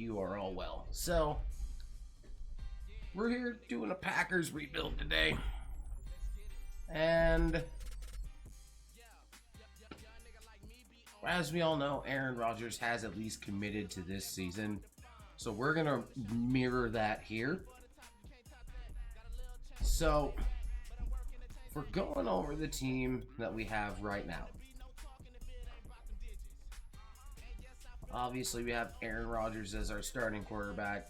you are all well. So, we're here doing a Packers rebuild today. And as we all know, Aaron Rodgers has at least committed to this season. So we're going to mirror that here. So, we're going over the team that we have right now. Obviously, we have Aaron Rodgers as our starting quarterback.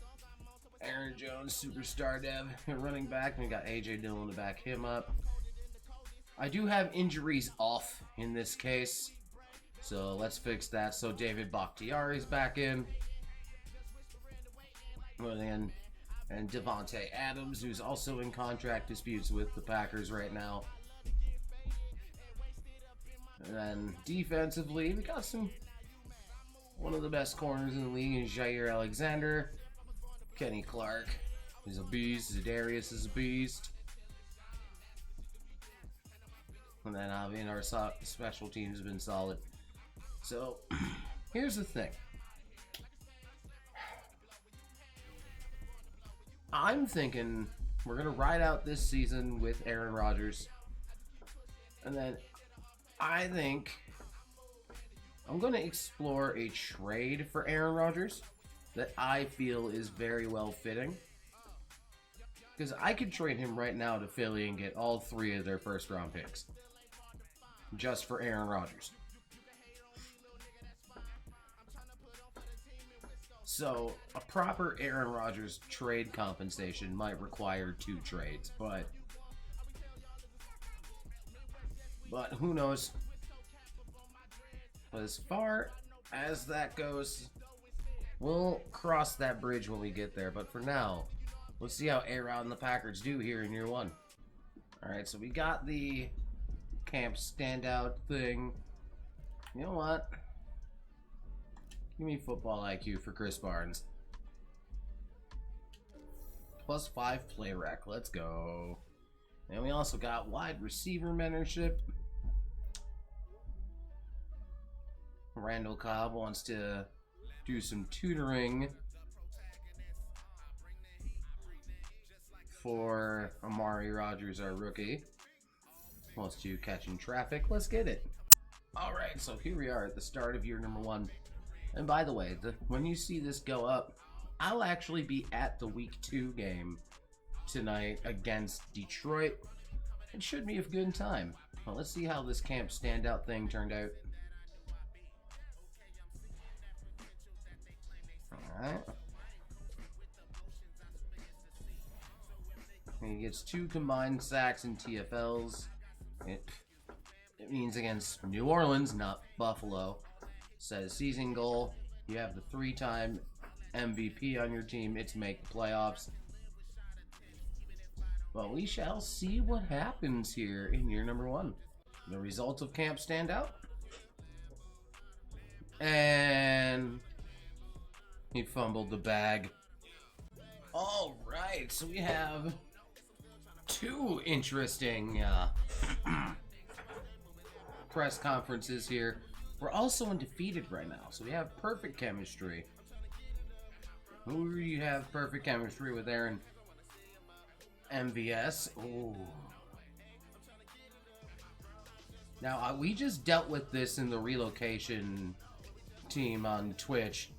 Aaron Jones, superstar dev, running back. And we got A.J. Dillon to back him up. I do have injuries off in this case. So let's fix that. So David Bakhtiari's back in. And Devontae Adams, who's also in contract disputes with the Packers right now. And then defensively, we got one of the best corners in the league is Jair Alexander. Kenny Clark is a beast. Zadarius is a beast. And then our special teams have been solid. So, here's the thing. I'm thinking we're going to ride out this season with Aaron Rodgers. And then I think I'm going to explore a trade for Aaron Rodgers that I feel is very well fitting. Because I could trade him right now to Philly and get all 3 of their first round picks. Just for Aaron Rodgers. So, a proper Aaron Rodgers trade compensation might require 2 trades, but who knows? But as far as that goes, we'll cross that bridge when we get there. But for now, let's see how A-Rod and the Packers do here in year 1. Alright, so we got the camp standout thing. You know what? Give me football IQ for Chris Barnes. +5 play rec. Let's go. And we also got wide receiver mentorship. Randall Cobb wants to do some tutoring for Amari Rodgers, our rookie. Wants to catching traffic. Let's get it. Alright, so here we are at the start of year number 1. And by the way, when you see this go up, I'll actually be at the week 2 game tonight against Detroit. It should be a good time. Well, let's see how this camp standout thing turned out. Alright. He gets 2 combined sacks and TFLs. It means against New Orleans, not Buffalo. Says season goal. You have the 3-time MVP on your team. It's make the playoffs. Well, we shall see what happens here in year number 1. The results of camp stand out. And he fumbled the bag. All right, so we have 2 interesting press conferences here. We're also undefeated right now, so we have perfect chemistry. Who do you have perfect chemistry with, Aaron? MVS. Ooh. Now, we just dealt with this in the relocation team on Twitch.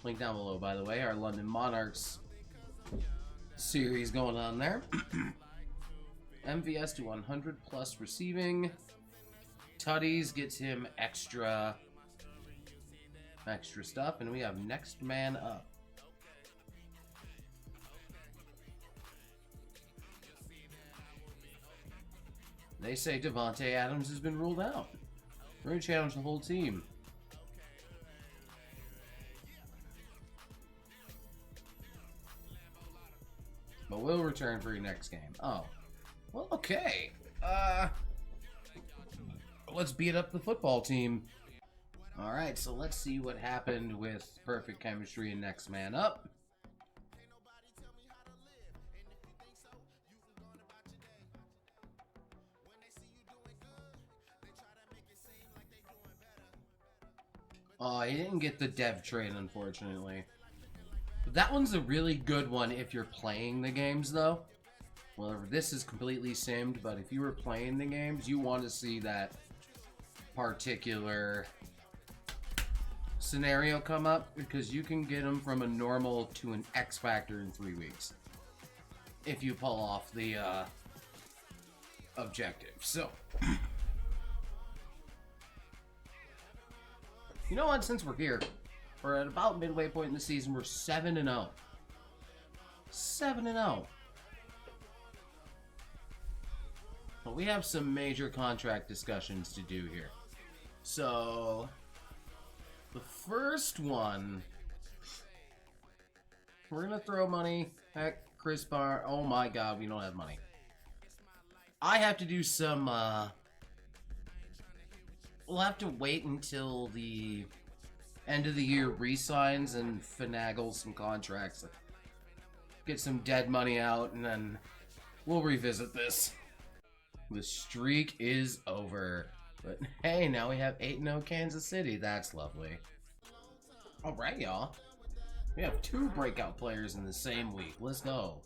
Link down below, by the way. Our London Monarchs series going on there. MVS to 100 plus receiving. Tutties gets him extra stuff, and we have next man up. They say Devontae Adams has been ruled out. We're going to challenge the whole team. But we'll return for your next game. Oh. Well, okay. Let's beat up the football team. Alright, so let's see what happened with perfect chemistry and next man up. Oh, he didn't get the dev trade, unfortunately. That one's a really good one if you're playing the games, though. Well, this is completely simmed, but if you were playing the games, you want to see that particular scenario come up, because you can get them from a normal to an X Factor in 3 weeks if you pull off the objective. So, you know what? Since we're here, we're at about midway point in the season. We're 7-0. 7-0. But we have some major contract discussions to do here. So, the first one, we're gonna throw money at Chris Barr. Oh my God, we don't have money. I have to do some. We'll have to wait until the end of the year re-signs and finagle some contracts. Get some dead money out, and then we'll revisit this. The streak is over. But hey, now we have 8-0 Kansas City. That's lovely. Alright, y'all. We have 2 breakout players in the same week. Let's go.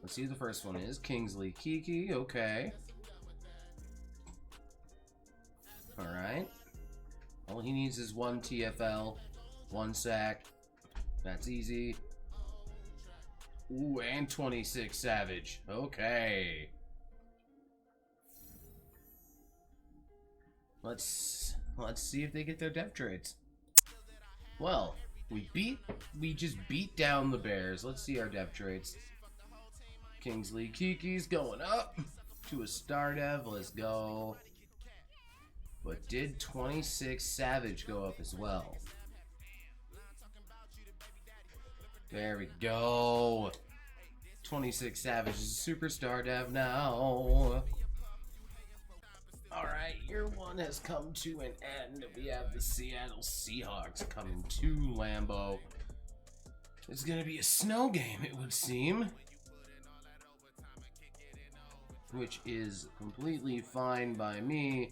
Let's see who the first one is. Kingsley Kiki. Okay. Alright. All he needs is 1 TFL, 1 sack. That's easy. Ooh, and 26 Savage. Okay. Let's see if they get their depth trades. Well, we just beat down the Bears. Let's see our depth trades. Kingsley Kiki's going up to a star dev. Let's go. But did 26 Savage go up as well? There we go. 26 Savage is a superstar dev now. Alright, year 1 has come to an end. We have the Seattle Seahawks coming to Lambo. It's gonna be a snow game, it would seem. Which is completely fine by me.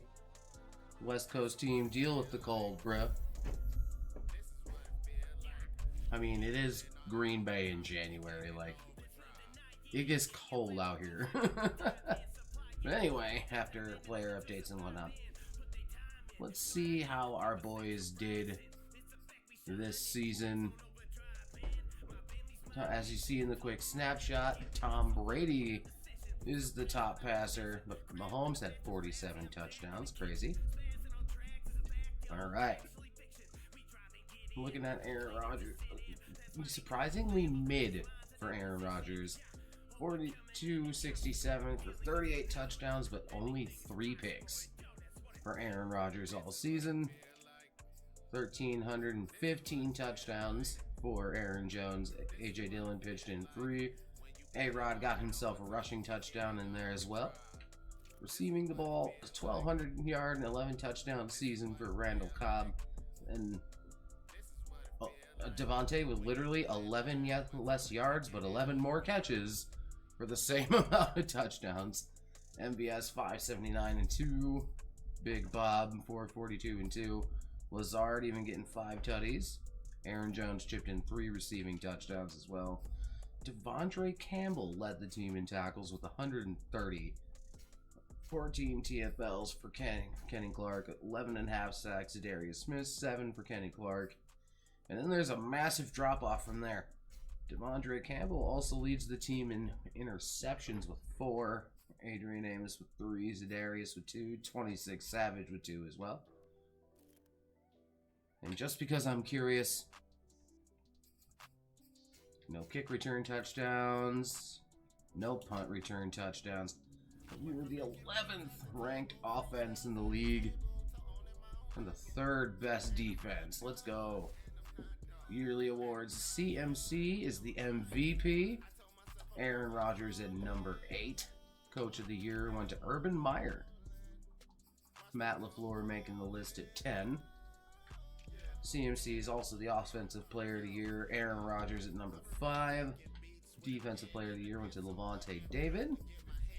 West Coast team, deal with the cold, bruh. I mean, it is Green Bay in January, like, it gets cold out here. But anyway, after player updates and whatnot, let's see how our boys did this season. As you see in the quick snapshot, Tom Brady is the top passer, but Mahomes had 47 touchdowns. Crazy. Alright. Looking at Aaron Rodgers. Surprisingly mid for Aaron Rodgers. 42-67 for 38 touchdowns, but only 3 picks for Aaron Rodgers all season. 1,315 touchdowns for Aaron Jones. A.J. Dillon pitched in 3. A-Rod got himself a rushing touchdown in there as well. Receiving the ball, 1,200 yard and 11 touchdown season for Randall Cobb. And Devontae with literally 11 less yards, but 11 more catches for the same amount of touchdowns. MVS 579 and 2. Big Bob 442 and 2. Lazard even getting 5 tutties. Aaron Jones chipped in 3 receiving touchdowns as well. Devondre Campbell led the team in tackles with 130. 14 TFLs for Kenny Clark. 11.5 sacks. Darius Smith 7 for Kenny Clark. And then there's a massive drop-off from there. Devondre Campbell also leads the team in interceptions with 4. Adrian Amos with 3. Za'Darius with 2. 26 Savage with 2 as well. And just because I'm curious, no kick return touchdowns, no punt return touchdowns. We were the 11th ranked offense in the league and the 3rd best defense. Let's go. Yearly awards. CMC is the MVP. Aaron Rodgers at number 8. Coach of the year went to Urban Meyer. Matt LaFleur making the list at 10. CMC is also the offensive player of the year. Aaron Rodgers at number 5. Defensive player of the year went to Levante David,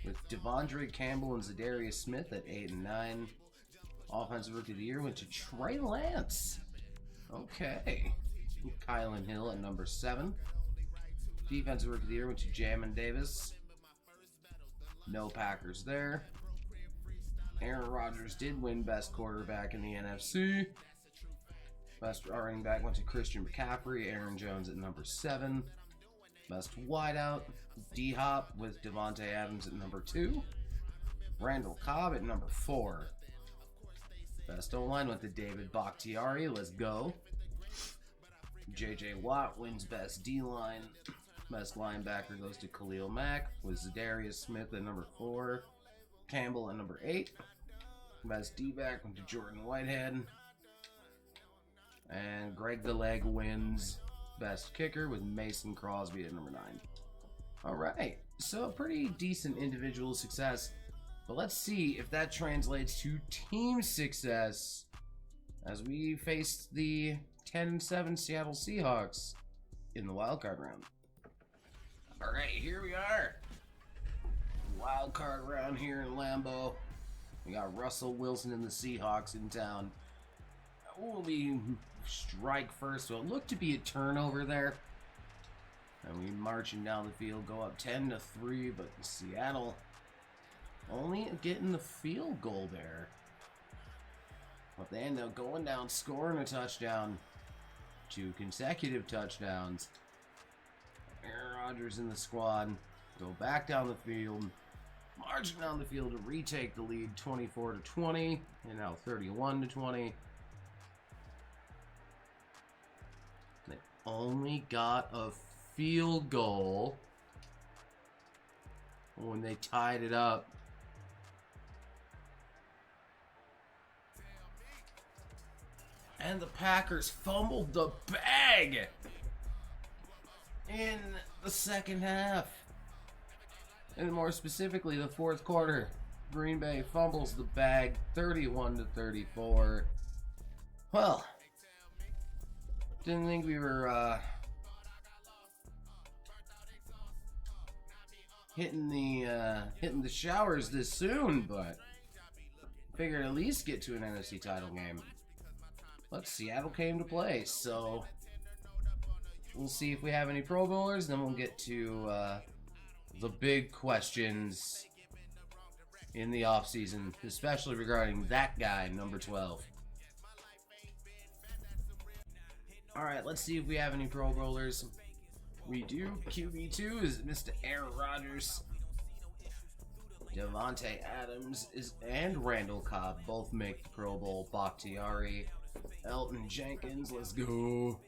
with Devondre Campbell and Za'Darius Smith at 8 and 9. Offensive rookie of the year went to Trey Lance. Okay. Kylan Hill at number 7. Defensive Rookie of the Year went to Jamin Davis. No Packers there. Aaron Rodgers did win Best Quarterback in the NFC. Best running back went to Christian McCaffrey. Aaron Jones at number 7. Best wideout, D-Hop with Devontae Adams at number 2. Randall Cobb at number 4. Best O-line went to David Bakhtiari. Let's go. J.J. Watt wins Best D-line. Best linebacker goes to Khalil Mack with Zadarius Smith at number 4. Campbell at number 8. Best D-back went to Jordan Whitehead. And Greg the Leg wins Best Kicker with Mason Crosby at number 9. Alright, so pretty decent individual success. But let's see if that translates to team success as we face the 10-7 Seattle Seahawks in the wildcard round. Alright, here we are. Wildcard round here in Lambo. We got Russell Wilson and the Seahawks in town. We'll be strike first, so it looked to be a turnover there. And we marching down the field, go up 10-3, but Seattle only getting the field goal there. But they end up going down, scoring a touchdown. 2 consecutive touchdowns. Aaron Rodgers in the squad go back down the field, marching down the field to retake the lead 24-20, and now 31-20. They only got a field goal when they tied it up. And the Packers fumbled the bag in the second half. And more specifically, the fourth quarter. Green Bay fumbles the bag 31-34. Well, didn't think we were hitting the showers this soon, but figured at least get to an NFC title game. But Seattle came to play, so we'll see if we have any Pro Bowlers, then we'll get to the big questions in the offseason, especially regarding that guy, number 12. Alright, let's see if we have any Pro Bowlers. We do. QB2 is Mr. Aaron Rodgers. Devontae Adams and Randall Cobb both make the Pro Bowl. Bakhtiari, Elton Jenkins, let's go.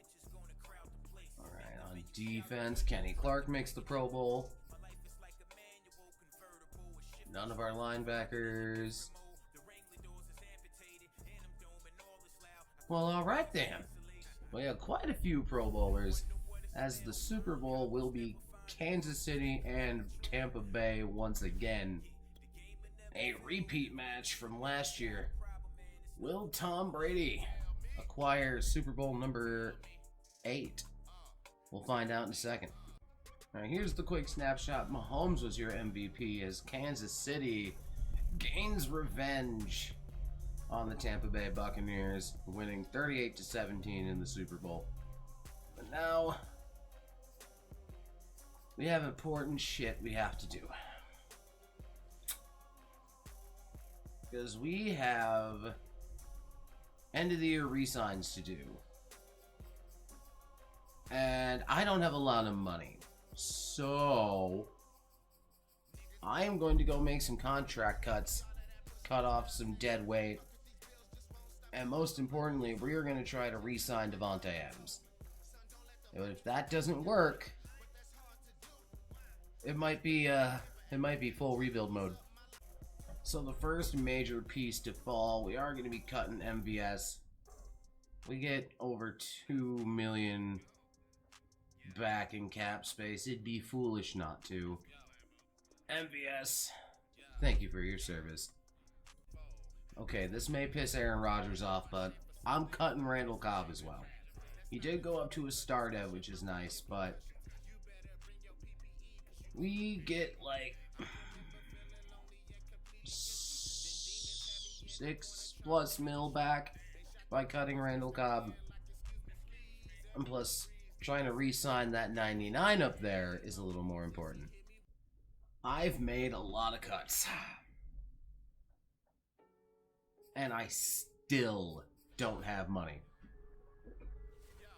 Alright, on defense, Kenny Clark makes the Pro Bowl. None of our linebackers. Well, alright then. We have quite a few Pro Bowlers, as the Super Bowl will be Kansas City and Tampa Bay once again. A repeat match from last year. Will Tom Brady acquire Super Bowl number 8? We'll find out in a second. All right, here's the quick snapshot. Mahomes was your MVP as Kansas City gains revenge on the Tampa Bay Buccaneers, winning 38-17 in the Super Bowl. But now we have important shit we have to do. Because we have end of the year re-signs to do. And I don't have a lot of money. So I am going to go make some contract cuts, cut off some dead weight, and most importantly, we are going to try to re-sign Devontae Adams. But if that doesn't work, it might be full rebuild mode. So the first major piece to fall, we are going to be cutting MVS. We get over $2 million back in cap space. It'd be foolish not to. MVS, thank you for your service. Okay, this may piss Aaron Rodgers off, but I'm cutting Randall Cobb as well. He did go up to a star dev, which is nice, but we get like $6+ mil back by cutting Randall Cobb. And plus, trying to re-sign that 99 up there is a little more important. I've made a lot of cuts. And I still don't have money.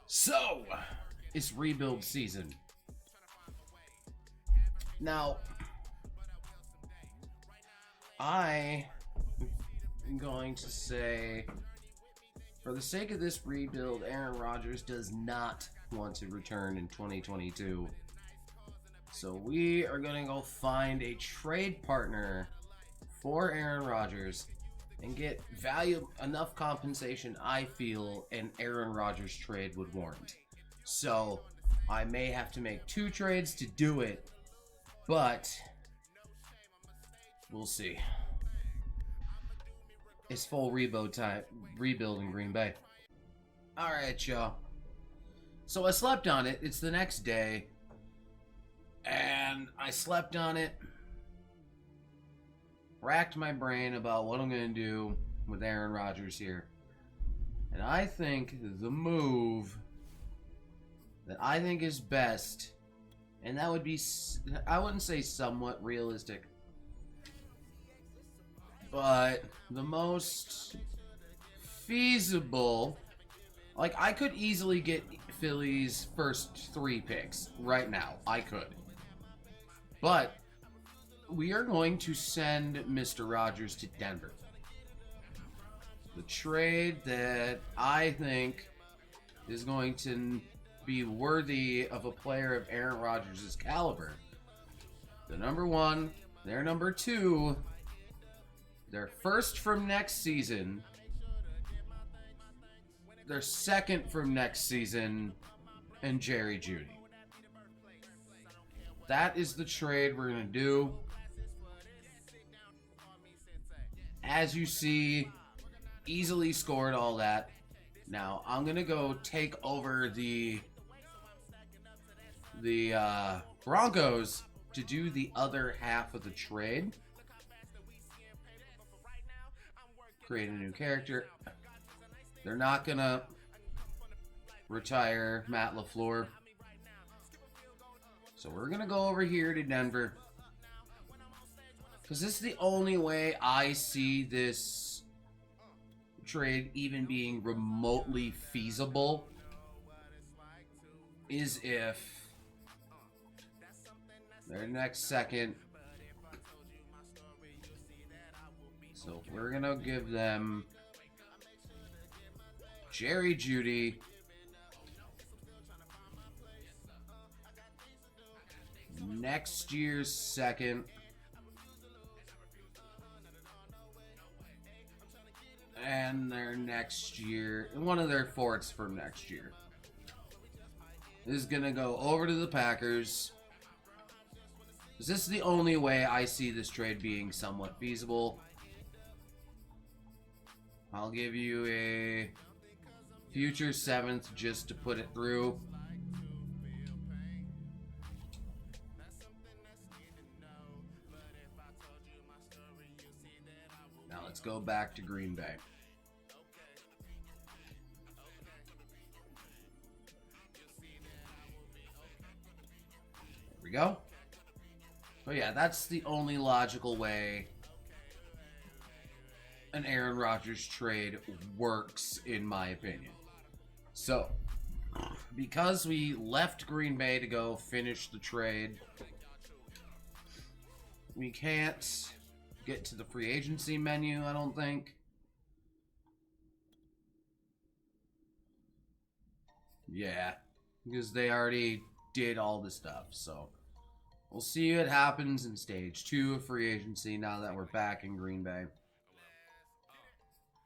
So, it's rebuild season. Now, I am going to say, for the sake of this rebuild, Aaron Rodgers does not want to return in 2022. So we are going to go find a trade partner for Aaron Rodgers and get enough compensation I feel an Aaron Rodgers trade would warrant. So I may have to make 2 trades to do it, but we'll see. It's full rebuild time. Rebuild in Green Bay. Alright, y'all. So I slept on it. It's the next day. And I slept on it. Racked my brain about what I'm going to do with Aaron Rodgers here. And I think the move that I think is best, and that would be, I wouldn't say somewhat realistic, but the most feasible, like I could easily get Philly's first 3 picks right now. I could. But we are going to send Mr. Rodgers to Denver. The trade that I think is going to be worthy of a player of Aaron Rodgers' caliber. The number 1, their number 2, their first from next season, their second from next season, and Jerry Jeudy. That is the trade we're going to do. As you see, easily scored all that. Now, I'm going to go take over the Broncos to do the other half of the trade. Create a new character. They're not going to retire Matt LaFleur. So we're going to go over here to Denver. Because this is the only way I see this trade even being remotely feasible. Is if their next second. So we're going to give them Jerry Jeudy. Next year's second. And their next year, one of their fourths from next year, is going to go over to the Packers. This is the only way I see this trade being somewhat feasible. I'll give you a future 7th just to put it through. Now let's go back to Green Bay. There we go. So yeah, that's the only logical way an Aaron Rodgers trade works, in my opinion. So, because we left Green Bay to go finish the trade, we can't get to the free agency menu, I don't think. Yeah, because they already did all the stuff, so we'll see what happens in stage 2 of free agency now that we're back in Green Bay.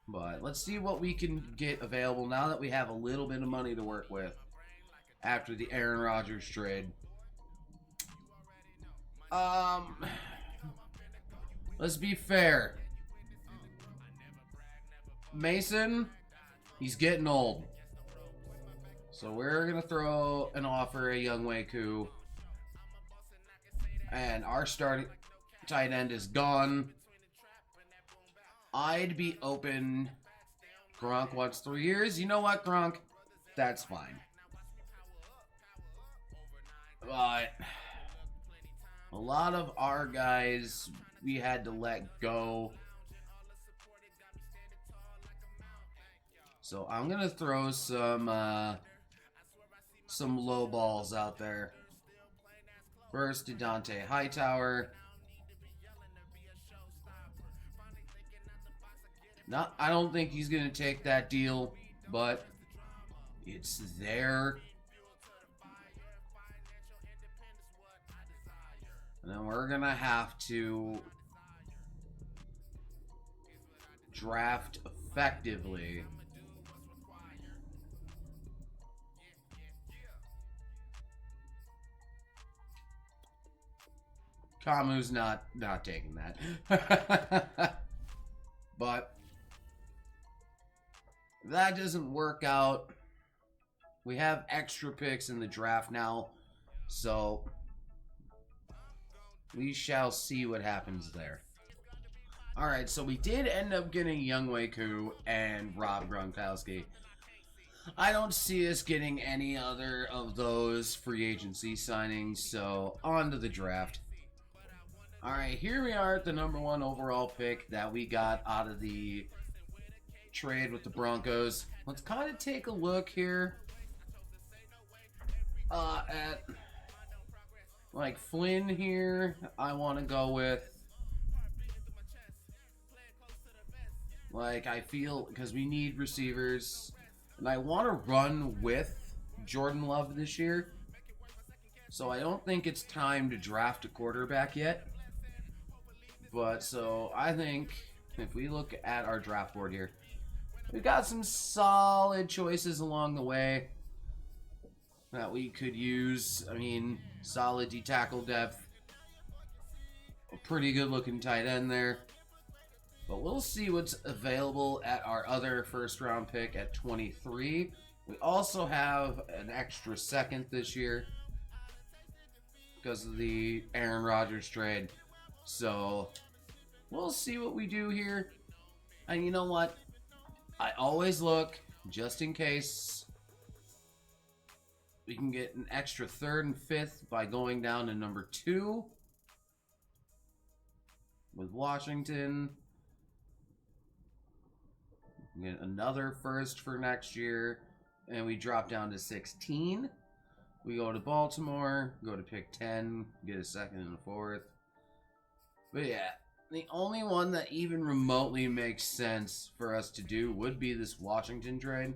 But let's see what we can get available now that we have a little bit of money to work with after the Aaron Rodgers trade. Let's be fair. Mason, he's getting old. So we're going to throw an offer at Young Waku. And our starting tight end is gone. I'd be open. Gronk wants 3 years. You know what, Gronk? That's fine. But a lot of our guys we had to let go. So I'm gonna throw some low balls out there. First to Dante Hightower. I don't think he's gonna take that deal, but it's there. And then we're gonna have to draft effectively. Kamu's not taking that. But that doesn't work out. We have extra picks in the draft now, so we shall see what happens there. Alright, so we did end up getting Younghoe Koo and Rob Gronkowski. I don't see us getting any other of those free agency signings, so on to the draft. Alright, here we are at the #1 overall pick that we got out of the trade with the Broncos. Let's kind of take a look here at like Flynn here. I want to go with, like, I feel because we need receivers, and I want to run with Jordan Love this year. So I don't think it's time to draft a quarterback yet. But so I think if we look at our draft board here, we've got some solid choices along the way that we could use. I mean, solid D-tackle depth, a pretty good looking tight end there. But we'll see what's available at our other first round pick at 23. We also have an extra second this year because of the Aaron Rodgers trade. So we'll see what we do here. And you know what? I always look just in case we can get an extra 3rd and 5th by going down to #2 with Washington. Get another 1st for next year, and we drop down to 16. We go to Baltimore, go to pick 10, get a 2nd and a 4th. But yeah, the only one that even remotely makes sense for us to do would be this Washington trade,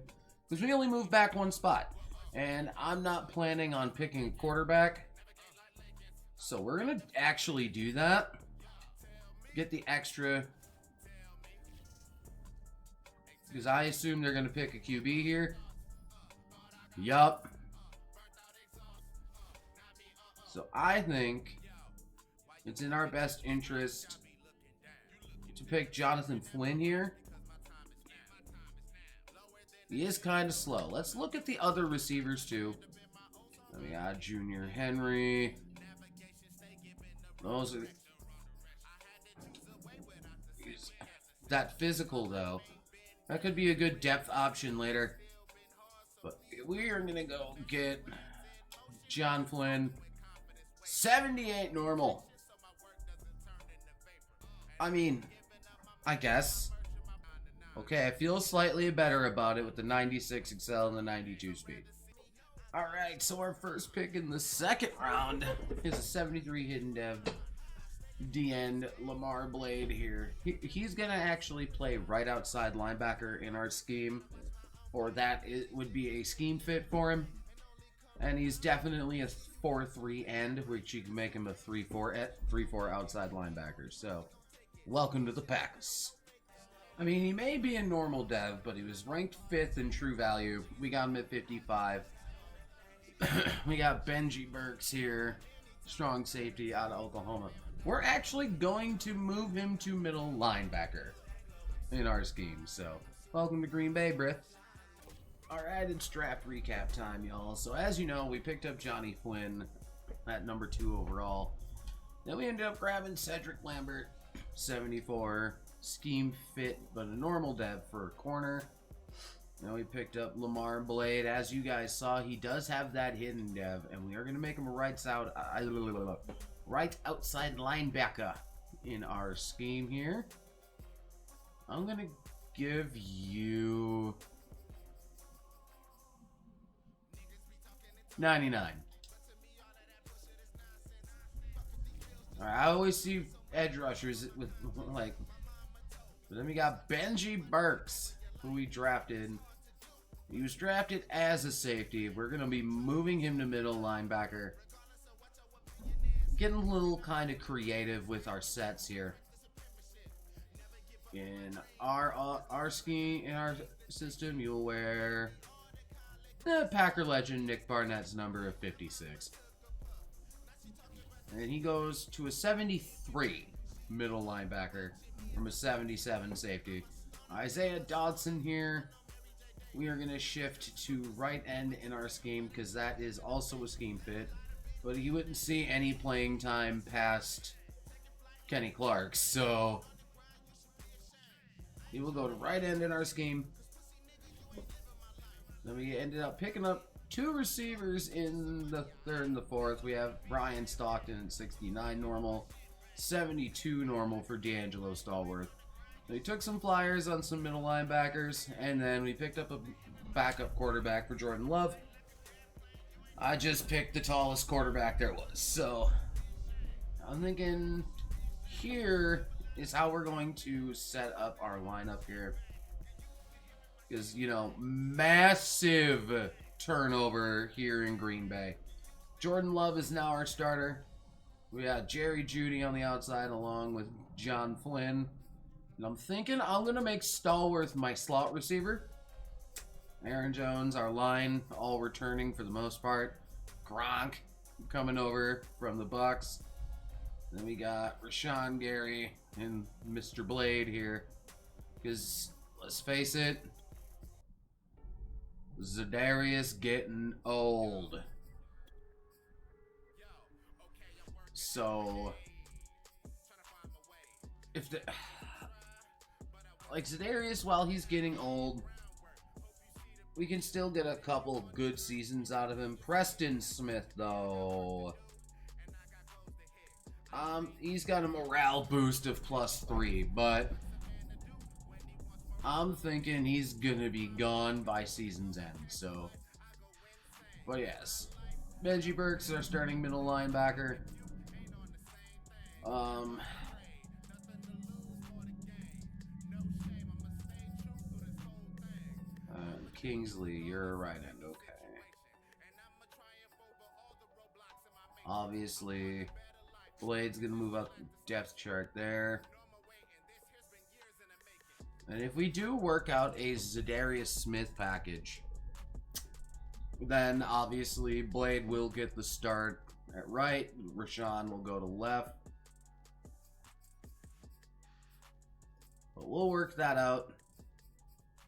because we only move back 1 spot, and I'm not planning on picking a quarterback. So we're going to actually do that. Get the extra, because I assume they're going to pick a QB here. Yup. So I think it's in our best interest to pick Jonathan Flynn here. He is kind of slow. Let's look at the other receivers too. We got Junior Henry. Those are that physical though. That could be a good depth option later. But we are gonna go get John Flynn. 78 normal. I mean, I guess. Okay, I feel slightly better about it with the 96 Excel and the 92 speed. Alright, so our first pick in the 2nd round is a 73 hidden dev D-end Lamar Blade here. He's going to actually play right outside linebacker in our scheme, or that it would be a scheme fit for him. And he's definitely a 4-3 end, which you can make him a 3-4 outside linebacker. So, welcome to the Packers. I mean, he may be a normal dev, but he was ranked 5th in true value. We got him at 55. We got Benji Burks here, strong safety out of Oklahoma. We're actually going to move him to middle linebacker in our scheme. So, welcome to Green Bay, Britt. Alright, it's draft recap time, y'all. So, as you know, we picked up Johnny Flynn at #2 overall. Then we ended up grabbing Cedric Lambert, 74. Scheme fit, but a normal dev for a corner. Now we picked up Lamar Blade. As you guys saw, he does have that hidden dev, and we are going to make him a right outside linebacker in our scheme here. I'm going to give you 99. All right, I always see edge rushers with like, but then we got Benji Burks, who we drafted. He was drafted as a safety. We're going to be moving him to middle linebacker. Getting a little kind of creative with our sets here. In our scheme, in our system, you'll wear the Packer legend Nick Barnett's number of 56. And he goes to a 73 middle linebacker from a 77 safety. Isaiah Dodson here. We are going to shift to right end in our scheme because that is also a scheme fit. But you wouldn't see any playing time past Kenny Clark. So he will go to right end in our scheme. Then we ended up picking up two receivers in the third and the fourth. We have Brian Stockton at 69 normal, 72 normal for D'Angelo Stallworth. We took some flyers on some middle linebackers, and then we picked up a backup quarterback for Jordan Love. I just picked the tallest quarterback there was. So I'm thinking here is how we're going to set up our lineup here. Because, you know, massive turnover here in Green Bay. Jordan Love is now our starter. We got Jerry Jeudy on the outside along with John Flynn. And I'm thinking I'm going to make Stallworth my slot receiver. Aaron Jones, our line, all returning for the most part. Gronk coming over from the Bucks. Then we got Rashawn Gary and Mr. Blade here. Because, let's face it, Za'Darius getting old. So, if the... like Za'Darius, while he's getting old, we can still get a couple good seasons out of him. Preston Smith, though, he's got a morale boost of +3, but I'm thinking he's gonna be gone by season's end. So, but yes, Benji Burks, our starting middle linebacker. Kingsley, you're a right end, okay. Obviously, Blade's gonna move up the depth chart there. And if we do work out a Za'Darius Smith package, then obviously Blade will get the start at right. Rashawn will go to left. But we'll work that out.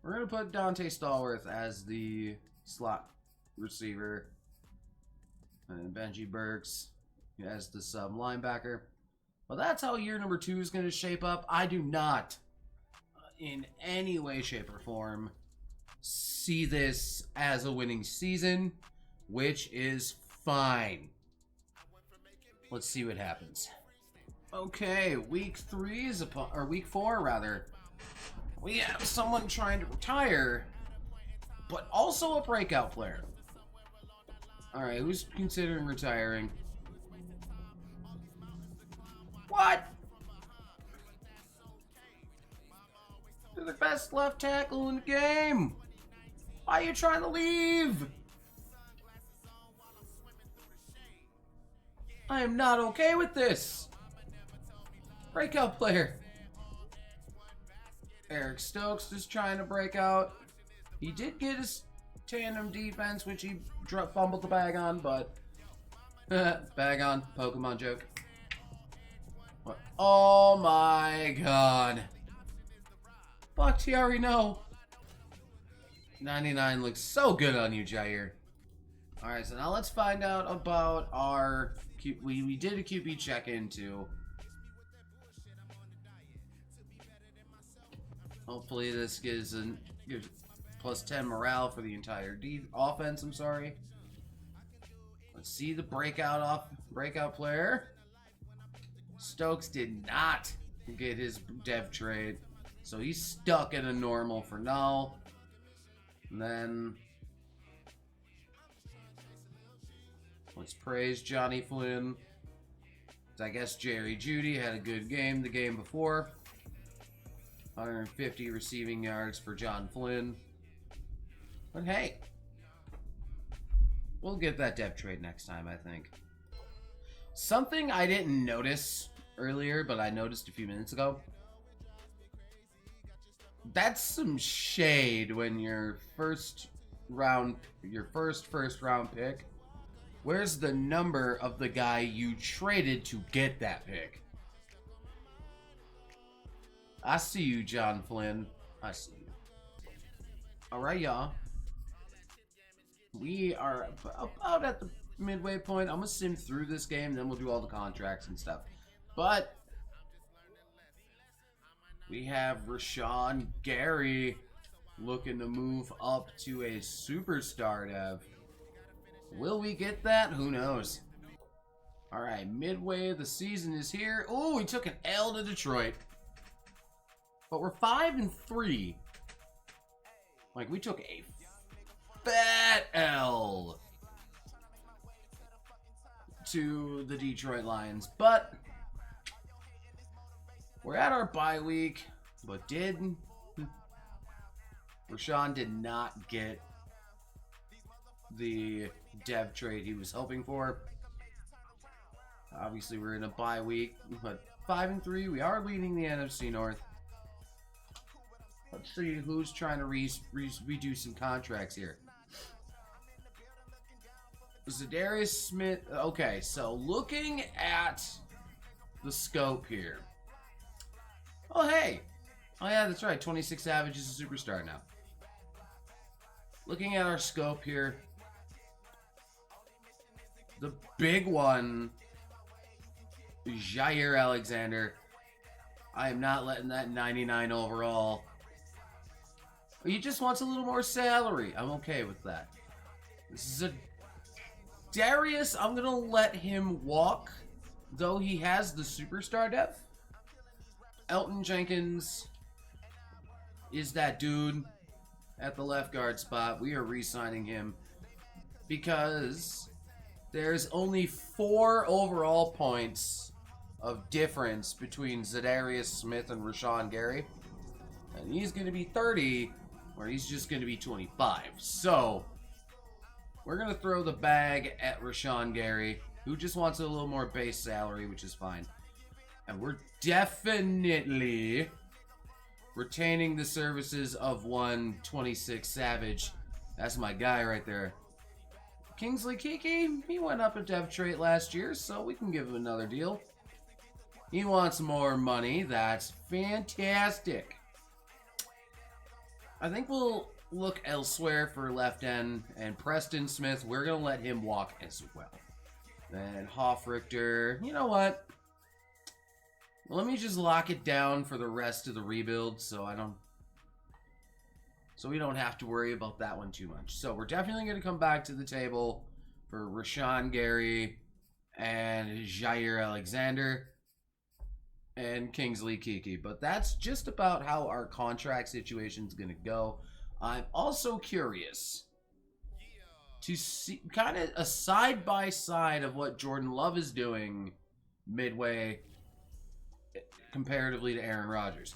We're going to put Dante Stallworth as the slot receiver. And Benji Burks as the sub linebacker. Well, that's how year number 2 is going to shape up. I do not, in any way, shape, or form, see this as a winning season, which is fine. Let's see what happens. Okay, week 3 is upon, or week 4 rather. We have someone trying to retire, but also a breakout player. Alright, who's considering retiring? What? You're the best left tackle in the game. Why are you trying to leave? I am not okay with this. Breakout player. Eric Stokes is trying to break out. He did get his tandem defense, which he fumbled the bag on, but... bag on. Pokemon joke. What? Oh my god. Bakhtiari, no. 99 looks so good on you, Jair. Alright, so now let's find out about our... We did a QB check-in, too. Hopefully this gives plus 10 morale for the entire offense, I'm sorry. Let's see the breakout player. Stokes did not get his dev trade, so he's stuck in a normal for now. And then let's praise Johnny Flynn. I guess Jerry Jeudy had a good game the game before. 150 receiving yards for John Flynn. But hey, we'll get that depth trade next time, I think. Something I didn't notice earlier, but I noticed a few minutes ago. That's some shade when your first round pick. Where's the number of the guy you traded to get that pick? I see you, John Flynn. I see you. Alright, y'all. We are about at the midway point. I'm going to sim through this game, then we'll do all the contracts and stuff. But we have Rashawn Gary looking to move up to a superstar dev. Will we get that? Who knows? Alright, midway of the season is here. Oh, we took an L to Detroit. But we're 5-3. Like, we took a fat L to the Detroit Lions. But we're at our bye week. But Rashawn did not get the dev trade he was hoping for. Obviously, we're in a bye week, but 5-3, we are leading the NFC North. Let's see who's trying to redo some contracts here. Zadarius Smith. Okay, so looking at the scope here. Oh, hey. Oh, yeah, that's right. 26 Savage is a superstar now. Looking at our scope here. The big one, Jair Alexander. I am not letting that 99 overall. He just wants a little more salary. I'm okay with that. This is a Darius. I'm going to let him walk, though he has the superstar depth. Elton Jenkins is that dude at the left guard spot. We are re-signing him because there's only 4 overall points of difference between Zadarius Smith and Rashawn Gary. And he's going to be 30, or he's just going to be 25. So, we're going to throw the bag at Rashawn Gary, who just wants a little more base salary, which is fine. And we're definitely retaining the services of 126 Savage. That's my guy right there. Kingsley Kiki, he went up a dev trait last year, so we can give him another deal. He wants more money. That's fantastic. I think we'll look elsewhere for left end, and Preston Smith, we're going to let him walk as well. Then Hoffrichter, you know what? Let me just lock it down for the rest of the rebuild so we don't have to worry about that one too much. So we're definitely going to come back to the table for Rashawn Gary and Jair Alexander and Kingsley Kiki. But that's just about how our contract situation is going to go. I'm also curious to see kind of a side-by-side of what Jordan Love is doing midway comparatively to Aaron Rodgers.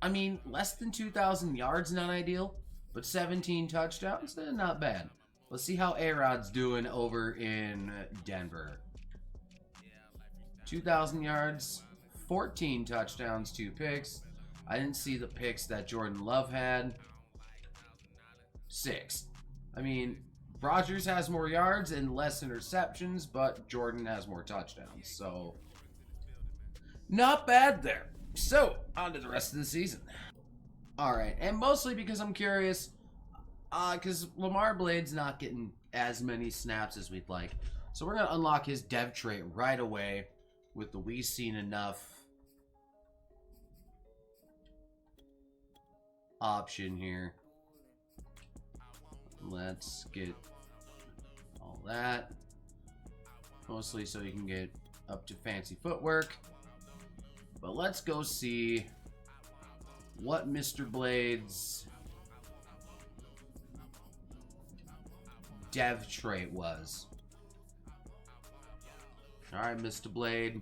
I mean, less than 2,000 yards, not ideal, but 17 touchdowns, not bad. Let's see how A-Rod's doing over in Denver. 2,000 yards, 14 touchdowns, 2 picks. I didn't see the picks that Jordan Love had. 6. I mean, Rodgers has more yards and less interceptions, but Jordan has more touchdowns, so not bad there. So, on to the rest of the season. Alright, and mostly because I'm curious, because Lamar Blade's not getting as many snaps as we'd like. So we're going to unlock his dev trait right away with the "We've Seen Enough" option here. Let's get all that. Mostly so you can get up to fancy footwork. But let's go see what Mr. Blade's dev trait was. Alright, Mr. Blade.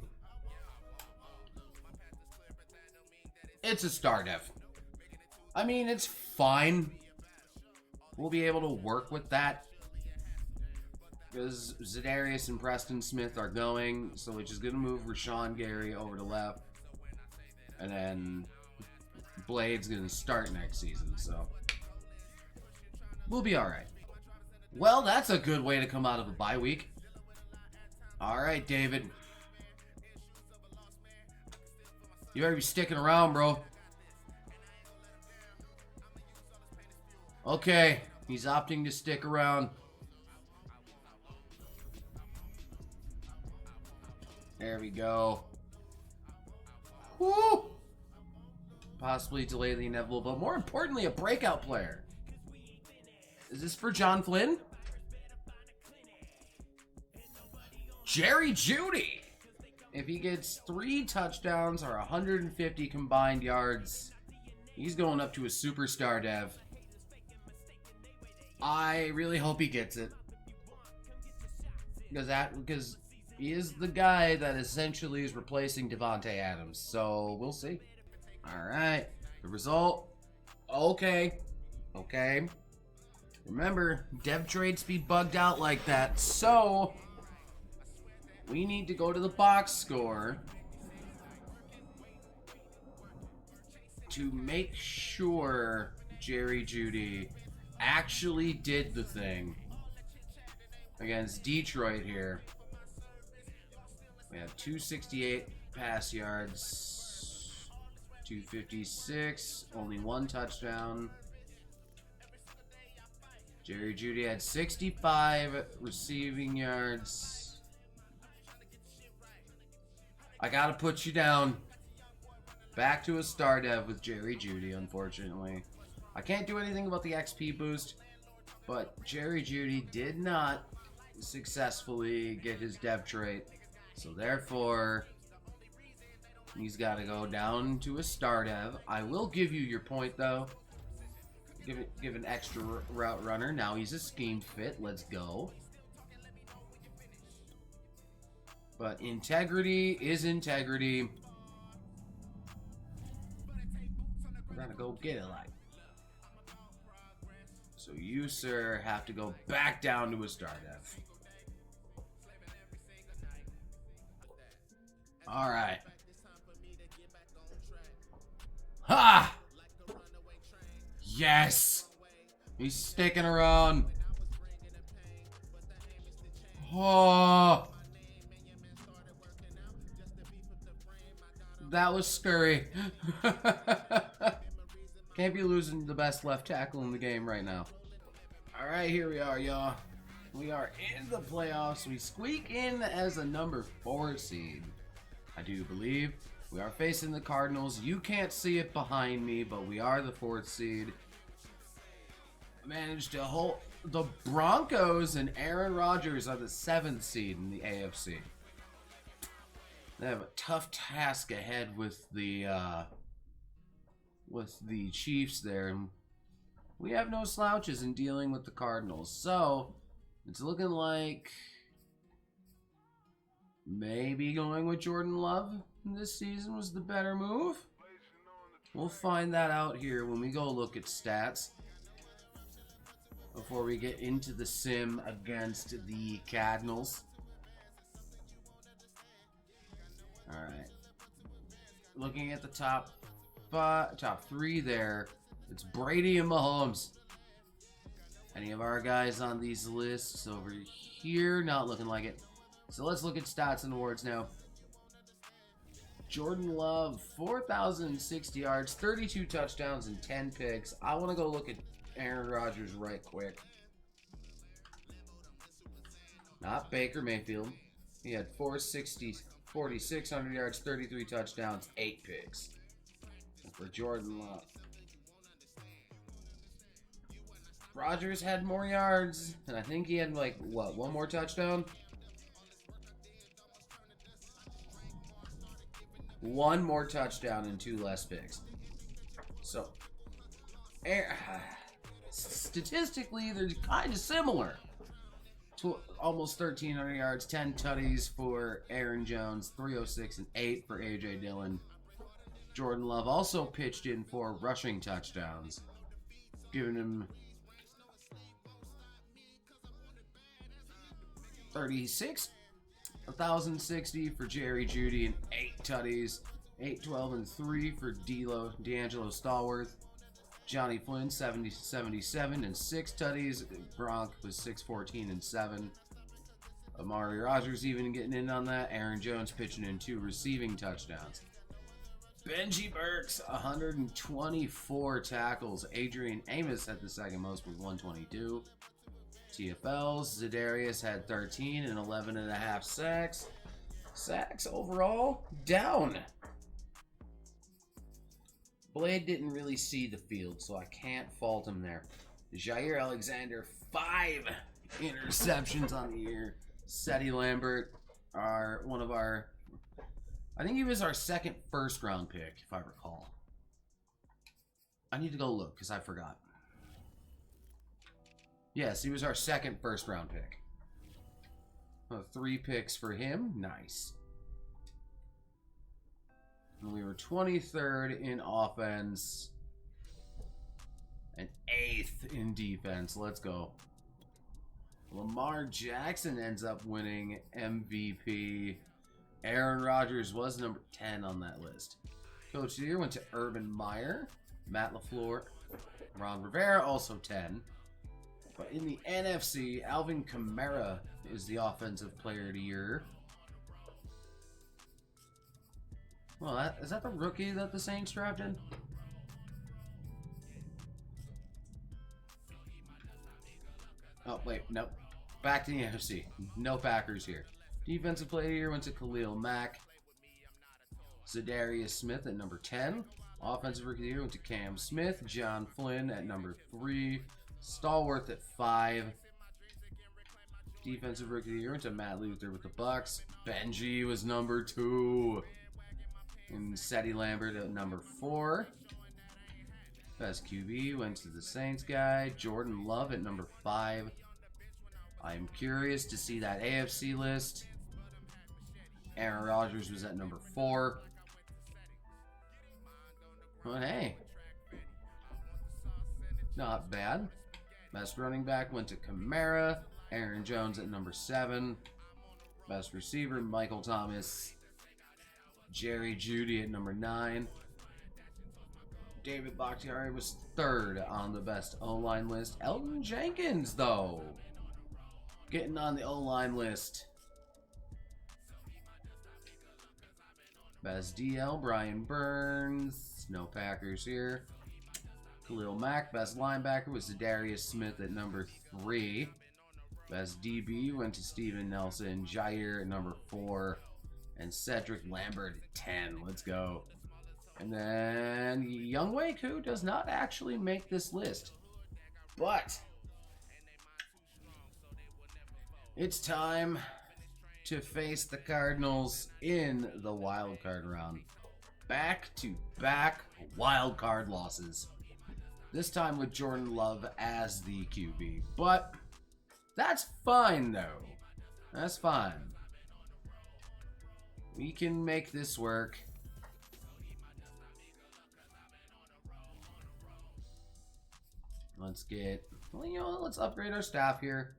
It's a star dev. I mean, it's fine. We'll be able to work with that. Because Za'Darius and Preston Smith are going, so we're just going to move Rashawn Gary over to left. And then Blade's going to start next season, so we'll be alright. Well, that's a good way to come out of a bye week. Alright, David. You better be sticking around, bro. Okay, he's opting to stick around. There we go. Woo! Possibly delay the inevitable, but more importantly, a breakout player. Is this for John Flynn? Jerry Jeudy. If he gets 3 touchdowns or 150 combined yards, he's going up to a superstar dev. I really hope he gets it. Because he is the guy that essentially is replacing Devontae Adams. So we'll see. Alright. The result. Okay. Remember, dev traits be bugged out like that. So we need to go to the box score to make sure Jerry Jeudy actually did the thing against Detroit here. We have 268 pass yards, 256, only 1 touchdown. Jerry Jeudy had 65 receiving yards. I gotta put you down. Back to a star dev with Jerry Jeudy, unfortunately. I can't do anything about the XP boost, but Jerry Jeudy did not successfully get his dev trait. So therefore, he's got to go down to a star dev. I will give you your point, though. Give an extra route runner. Now he's a scheme fit. Let's go. But integrity is integrity. We're gonna go get it, like. So you, sir, have to go back down to a star dev. All right. Ha! Yes! He's sticking around. Oh! That was scurry. Can't be losing the best left tackle in the game right now. All right, here we are, y'all. We are in the playoffs. We squeak in as a number 4 seed. I do believe. We are facing the Cardinals. You can't see it behind me, but we are the 4th seed. Managed to hold the Broncos, and Aaron Rodgers are the 7th seed in the AFC. They have a tough task ahead with the Chiefs there. We have no slouches in dealing with the Cardinals. So, it's looking like maybe going with Jordan Love this season was the better move. We'll find that out here when we go look at stats before we get into the sim against the Cardinals. Alright. Looking at the top 3 there, it's Brady and Mahomes. Any of our guys on these lists over here? Not looking like it. So let's look at stats and awards now. Jordan Love, 4,060 yards, 32 touchdowns, and 10 picks. I want to go look at Aaron Rodgers right quick. Not Baker Mayfield. He had 4,600 yards, 33 touchdowns, 8 picks. And for Jordan Love. Rodgers had more yards, and I think he had, like, what, one more touchdown? One more touchdown and 2 less picks. So, statistically, they're kind of similar. Almost 1,300 yards, 10 tutties for Aaron Jones, 306 and 8 for A.J. Dillon. Jordan Love also pitched in 4 rushing touchdowns, giving him 36, 1,060 for Jerry Jeudy and 8 tutties, 812 and 3 for D'Angelo Stallworth. Johnny Flynn 77 and 6 tutties. Gronk was 614 and 7. Amari Rodgers even getting in on that. Aaron Jones pitching in 2 receiving touchdowns. Benji Burks 124 tackles. Adrian Amos had the second most with 122. TFLs, Za'Darius had 13 and 11 and a half sacks. Sacks overall down. Blade didn't really see the field, so I can't fault him there. Jair Alexander, 5 interceptions on the year. Seti Lambert, I think he was our second first-round pick, if I recall. I need to go look, because I forgot. Yes, he was our second first-round pick. 3 picks for him. Nice. And we were 23rd in offense and 8th in defense. Let's go. Lamar Jackson ends up winning MVP. Aaron Rodgers was number 10 on that list. Coach of the Year went to Urban Meyer. Matt LaFleur. Ron Rivera, also 10. But in the NFC, Alvin Kamara is the Offensive Player of the Year. Well, is that the rookie that the Saints drafted? Oh, wait, nope. Back to the NFC. No Packers here. Defensive Player of the Year went to Khalil Mack. Za'Darius Smith at number 10. Offensive Rookie of the Year went to Cam Smith. John Flynn at number 3. Stallworth at 5. Defensive Rookie of the Year went to Matt Luther with the Bucks. Benji was number 2. And Seti Lambert at number 4. Best QB went to the Saints guy. Jordan Love at number 5. I'm curious to see that AFC list. Aaron Rodgers was at number 4. But hey, not bad. Best running back went to Kamara. Aaron Jones at number 7. Best receiver, Michael Thomas. Jerry Jeudy at number 9. David Bakhtiari was 3rd on the best O-line list. Elton Jenkins, though, getting on the O-line list. Best DL, Brian Burns. No Packers here. Khalil Mack. Best linebacker was Za'Darius Smith at number 3. Best DB went to Steven Nelson. Jair at number 4. And Cedric Lambert at 10. Let's go. And then Younghoe Koo does not actually make this list. But it's time to face the Cardinals in the wild card round. Back-to-back wild card losses. This time with Jordan Love as the QB. But that's fine, though. That's fine. We can make this work. Let's get, well, you know, let's upgrade our staff here.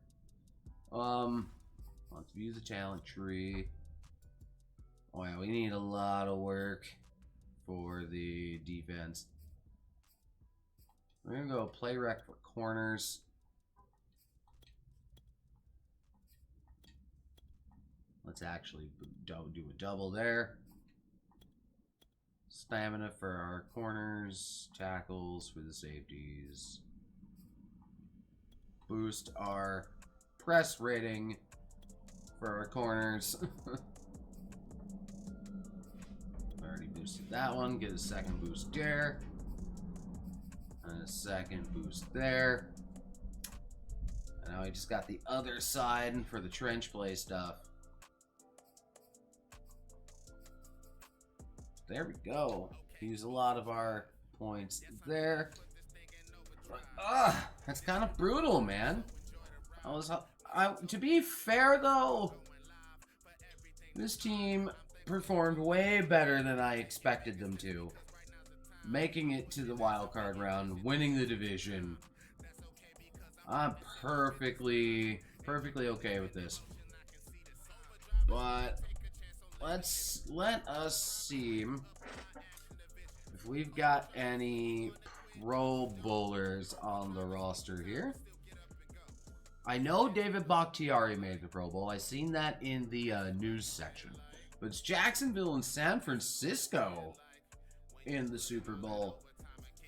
Let's view the talent tree. Oh yeah, we need a lot of work for the defense. We're gonna go play rec for corners. Let's actually do a double there. Stamina for our corners, tackles for the safeties. Boost our press rating for our corners. Already boosted that one. Get a second boost there. And a second boost there. Now we just got the other side for the trench play stuff. There we go. Use a lot of our points there. That's kind of brutal, man. To be fair, though, this team performed way better than I expected them to. Making it to the wild card round, winning the division. I'm perfectly okay with this. But let us see if we've got any Pro Bowlers on the roster here. I know David Bakhtiari made the Pro Bowl. I seen that in the news section. But it's Jacksonville and San Francisco in the Super Bowl.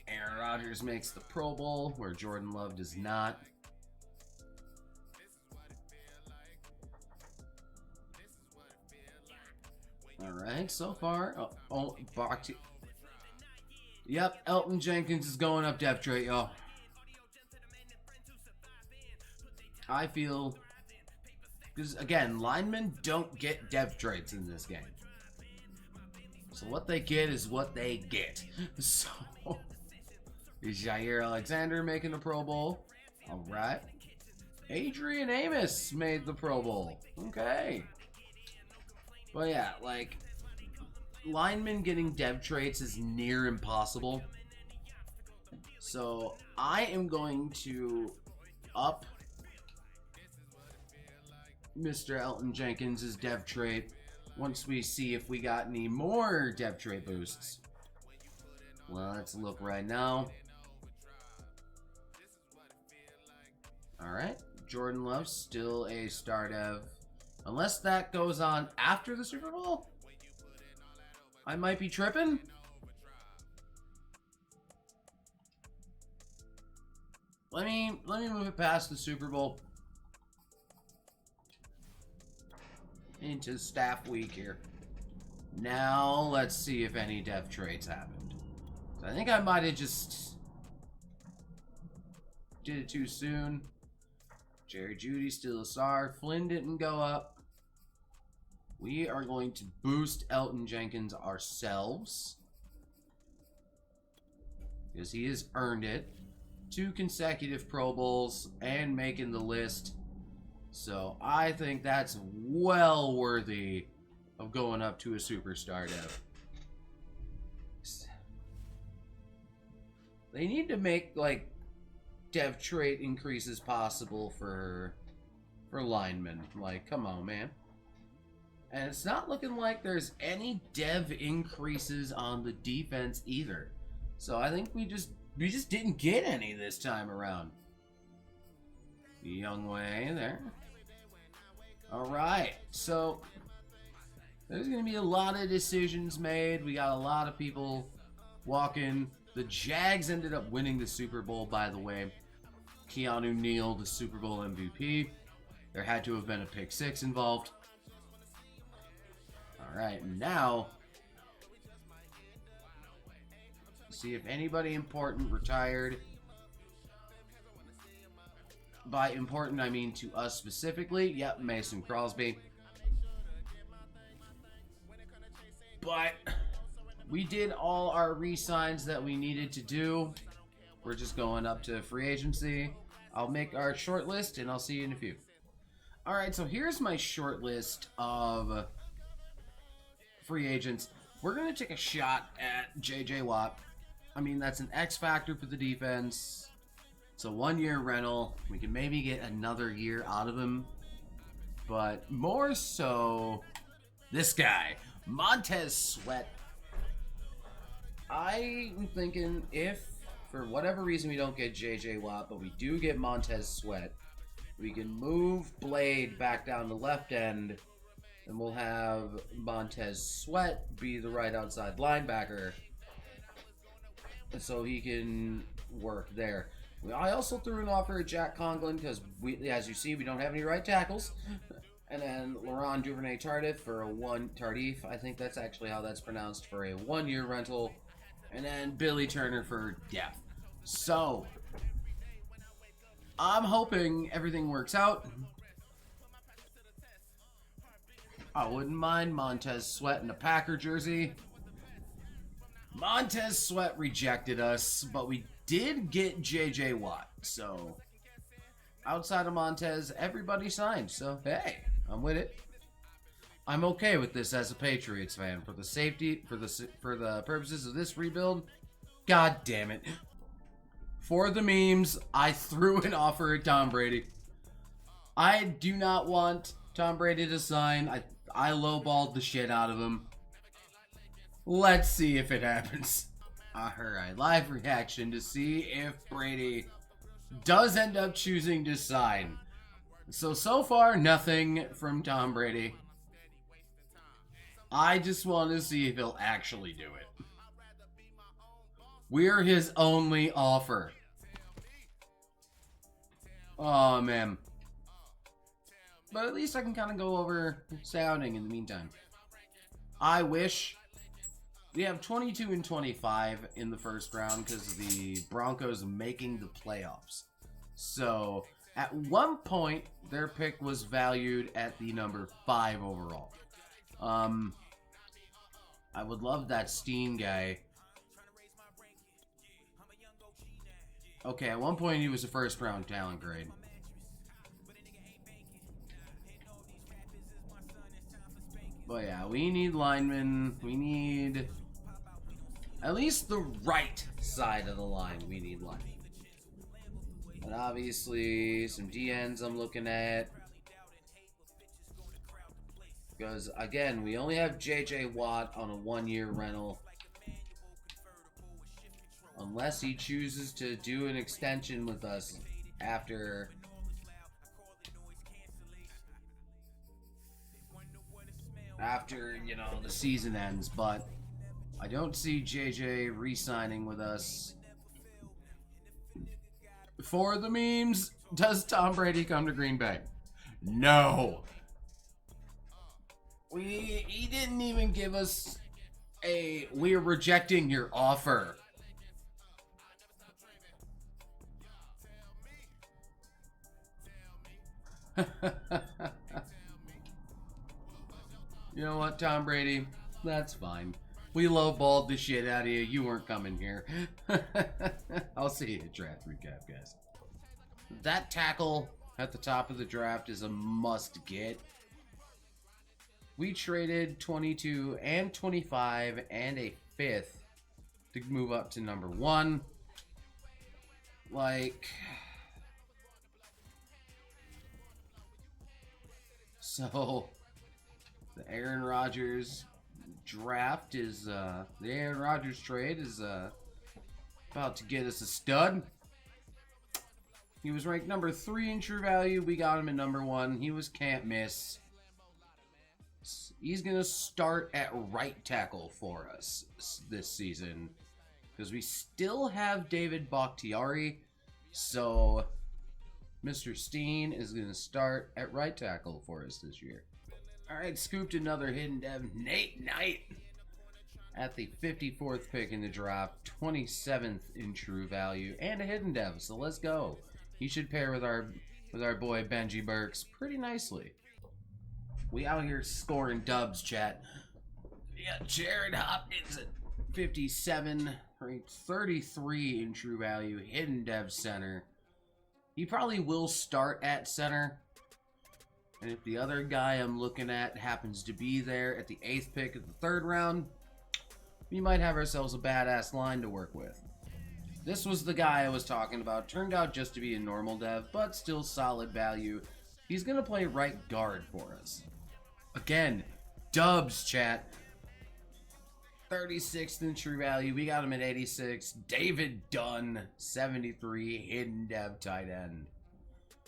Aaron Rodgers makes the Pro Bowl, where Jordan Love does not. Alright, so far. Oh, Bakhtiari. Yep, Elton Jenkins is going up depth trait, y'all. I feel, because again, linemen don't get depth traits in this game. So what they get is what they get. So, is Jair Alexander making the Pro Bowl? Alright. Adrian Amos made the Pro Bowl. Okay. But yeah, like, linemen getting depth traits is near impossible. So I am going to up Mr. Elton Jenkins' depth trait once we see if we got any more depth trait boosts. Well, let's look right now. Alright, Jordan Love still a star dev. Unless that goes on after the Super Bowl? I might be tripping. Let me move it past the Super Bowl into staff week here. Now let's see if any depth traits happened. So I think I might have just did it too soon. Jerry Jeudy still a star. Flynn didn't go up. We are going to boost Elton Jenkins ourselves, because he has earned it. 2 consecutive Pro Bowls and making the list. So I think that's well worthy of going up to a superstar dev. They need to make, like, dev trait increases possible for linemen. Like, come on, man. And it's not looking like there's any dev increases on the defense either. So I think we just didn't get any this time around. Young way there. Alright, so there's going to be a lot of decisions made. We got a lot of people walking. The Jags ended up winning the Super Bowl, by the way. Keanu Neal, the Super Bowl MVP. There had to have been a pick 6 involved. Alright, now see if anybody important retired. By important, I mean to us specifically. Yep, Mason Crosby. But we did all our re-signs that we needed to do. We're just going up to free agency. I'll make our short list, and I'll see you in a few. Alright, so here's my short list of free agents. We're going to take a shot at J.J. Watt. I mean, that's an X factor for the defense. It's a 1-year rental. We can maybe get another year out of him. But more so, this guy, Montez Sweat. I'm thinking if, for whatever reason, we don't get J.J. Watt, but we do get Montez Sweat, we can move Blade back down the left end, and we'll have Montez Sweat be the right outside linebacker, so he can work there. I also threw an offer at Jack Conklin because, as you see, we don't have any right tackles. And then Laurent Duvernay-Tardif for Tardif, I think that's actually how that's pronounced, for a 1-year rental. And then Billy Turner for depth. So, I'm hoping everything works out. I wouldn't mind Montez Sweat in a Packer jersey. Montez Sweat rejected us, but we did get JJ Watt. So, outside of Montez, everybody signed. So, hey, I'm with it. I'm okay with this as a Patriots fan. For the safety, for the purposes of this rebuild, god damn it. For the memes, I threw an offer at Tom Brady. I do not want Tom Brady to sign. I lowballed the shit out of him. Let's see if it happens. Alright, live reaction to see if Brady does end up choosing to sign. So far, nothing from Tom Brady. I just want to see if he'll actually do it. We're his only offer. Oh, man. But at least I can kind of go over sounding in the meantime. I wish we have 22 and 25 in the first round because of the Broncos making the playoffs. So, at one point, their pick was valued at the number 5 overall. I would love that Steen guy. Okay, at one point he was a first round talent grade. But yeah, we need linemen. We need at least the right side of the line. We need linemen. And obviously some DNs I'm looking at. Because again, we only have JJ Watt on a 1-year rental. Unless he chooses to do an extension with us after you know, the season ends, but I don't see JJ re-signing with us. For the memes, does Tom Brady come to Green Bay? No. He didn't even give us a "we're rejecting your offer." You know what, Tom Brady? That's fine. We lowballed the shit out of you. You weren't coming here. I'll see you at draft recap, guys. That tackle at the top of the draft is a must get. We traded 22 and 25 and a 5th to move up to number 1. Like, so the Aaron Rodgers draft is the Aaron Rodgers trade is about to get us a stud. He was ranked number 3 in true value. We got him at number 1. He was can't miss. He's gonna start at right tackle for us this season because we still have David Bakhtiari. So Mr. Steen is gonna start at right tackle for us this year. Alright, scooped another hidden dev, Nate Knight, at the 54th pick in the draft, 27th in true value, and a hidden dev, so let's go. He should pair with our boy Benji Burks pretty nicely. We out here scoring dubs, chat. We got Jared Hopkins at 57, ranked 33 in true value, hidden dev center. He probably will start at center. And if the other guy I'm looking at happens to be there at the 8th pick of the 3rd round, we might have ourselves a badass line to work with. This was the guy I was talking about. Turned out just to be a normal dev, but still solid value. He's going to play right guard for us. Again, dubs, chat. 36th in true value. We got him at 86. David Dunn, 73, hidden dev tight end.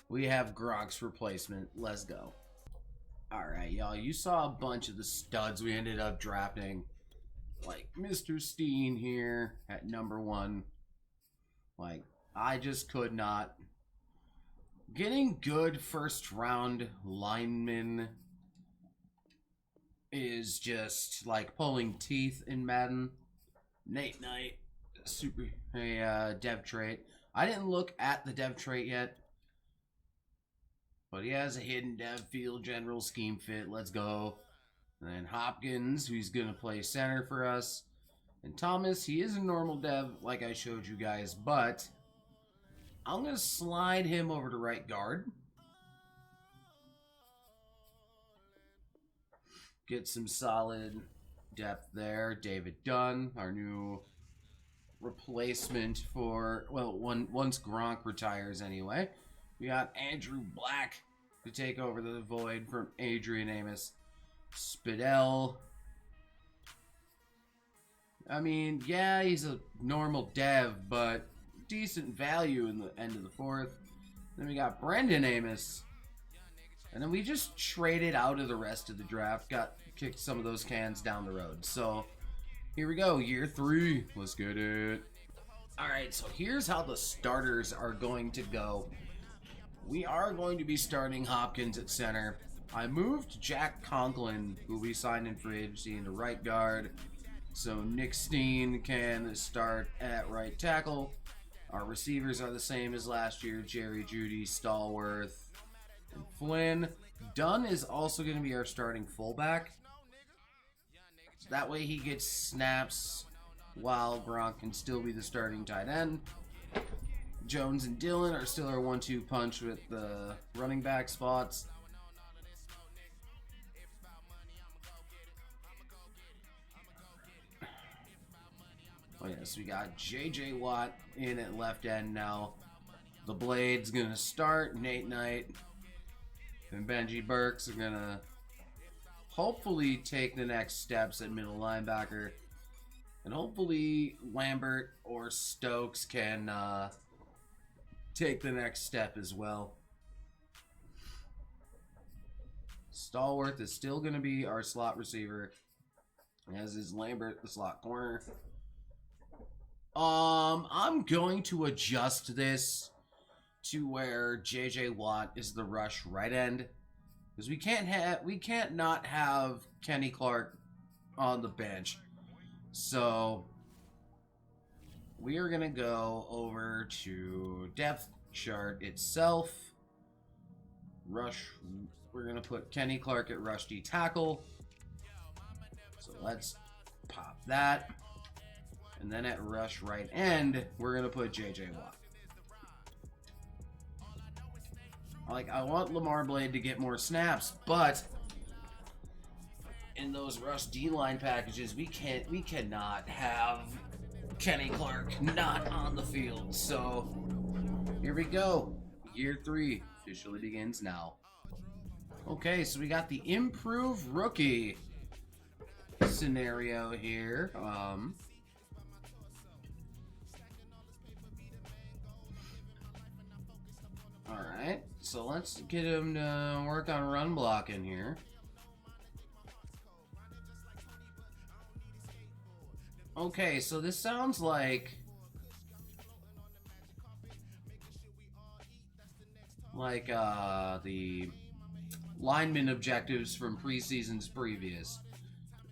We have Gronk's replacement. Let's go. Alright, y'all. You saw a bunch of the studs we ended up drafting. Like Mr. Steen here at number 1. Like, I just could not. Getting good first round linemen is just like pulling teeth in Madden. Nate Knight, super dev trait. I didn't look at the dev trait yet. But he has a hidden dev field general scheme fit. Let's go. And then Hopkins, who's going to play center for us. And Thomas, he is a normal dev, like I showed you guys. But I'm going to slide him over to right guard. Get some solid depth there. David Dunn, our new replacement for, well, once Gronk retires anyway. We got Andrew Black to take over the void from Adrian Amos. Spidell. I mean, yeah, he's a normal dev, but decent value in the end of the fourth. Then we got Brendan Amos. And then we just traded out of the rest of the draft. Kicked some of those cans down the road. So, here we go. Year 3. Let's get it. Alright, so here's how the starters are going to go. We are going to be starting Hopkins at center. I moved Jack Conklin, who we signed in free agency, into right guard. So Nick Steen can start at right tackle. Our receivers are the same as last year. Jerry Jeudy, Stallworth, and Flynn. Dunn is also going to be our starting fullback. That way he gets snaps while Gronk can still be the starting tight end. Jones and Dillon are still our 1-2 punch with the running back spots. Oh yes, we got J.J. Watt in at left end now. The Blade's going to start. Nate Knight and Benji Burks are going to hopefully take the next steps at middle linebacker. And hopefully Lambert or Stokes can take the next step as well. Stallworth is still going to be our slot receiver, as is Lambert, the slot corner. I'm going to adjust this to where J.J. Watt is the rush right end, because we can't not have Kenny Clark on the bench. So we are gonna go over to depth chart itself. Rush. We're gonna put Kenny Clark at rush D tackle. So let's pop that. And then at rush right end, we're gonna put J.J. Watt. I want Lamar Blade to get more snaps, but in those rush D-line packages, we cannot have Kenny Clark not on the field. So here we go. Year 3 officially begins now. Okay, so we got the improved rookie scenario here. Alright, so let's get him to work on run blocking here. Okay, so this sounds like the lineman objectives from preseasons previous,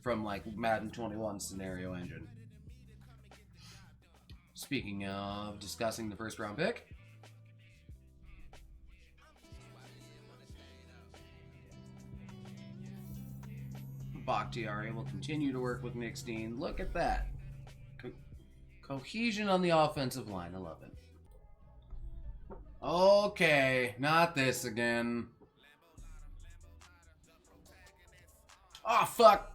from like Madden 21 scenario engine. Speaking of discussing the first round pick, Bakhtiari will continue to work with Nick Steen. Look at that. Cohesion on the offensive line. I love it. Okay, not this again. Oh, fuck.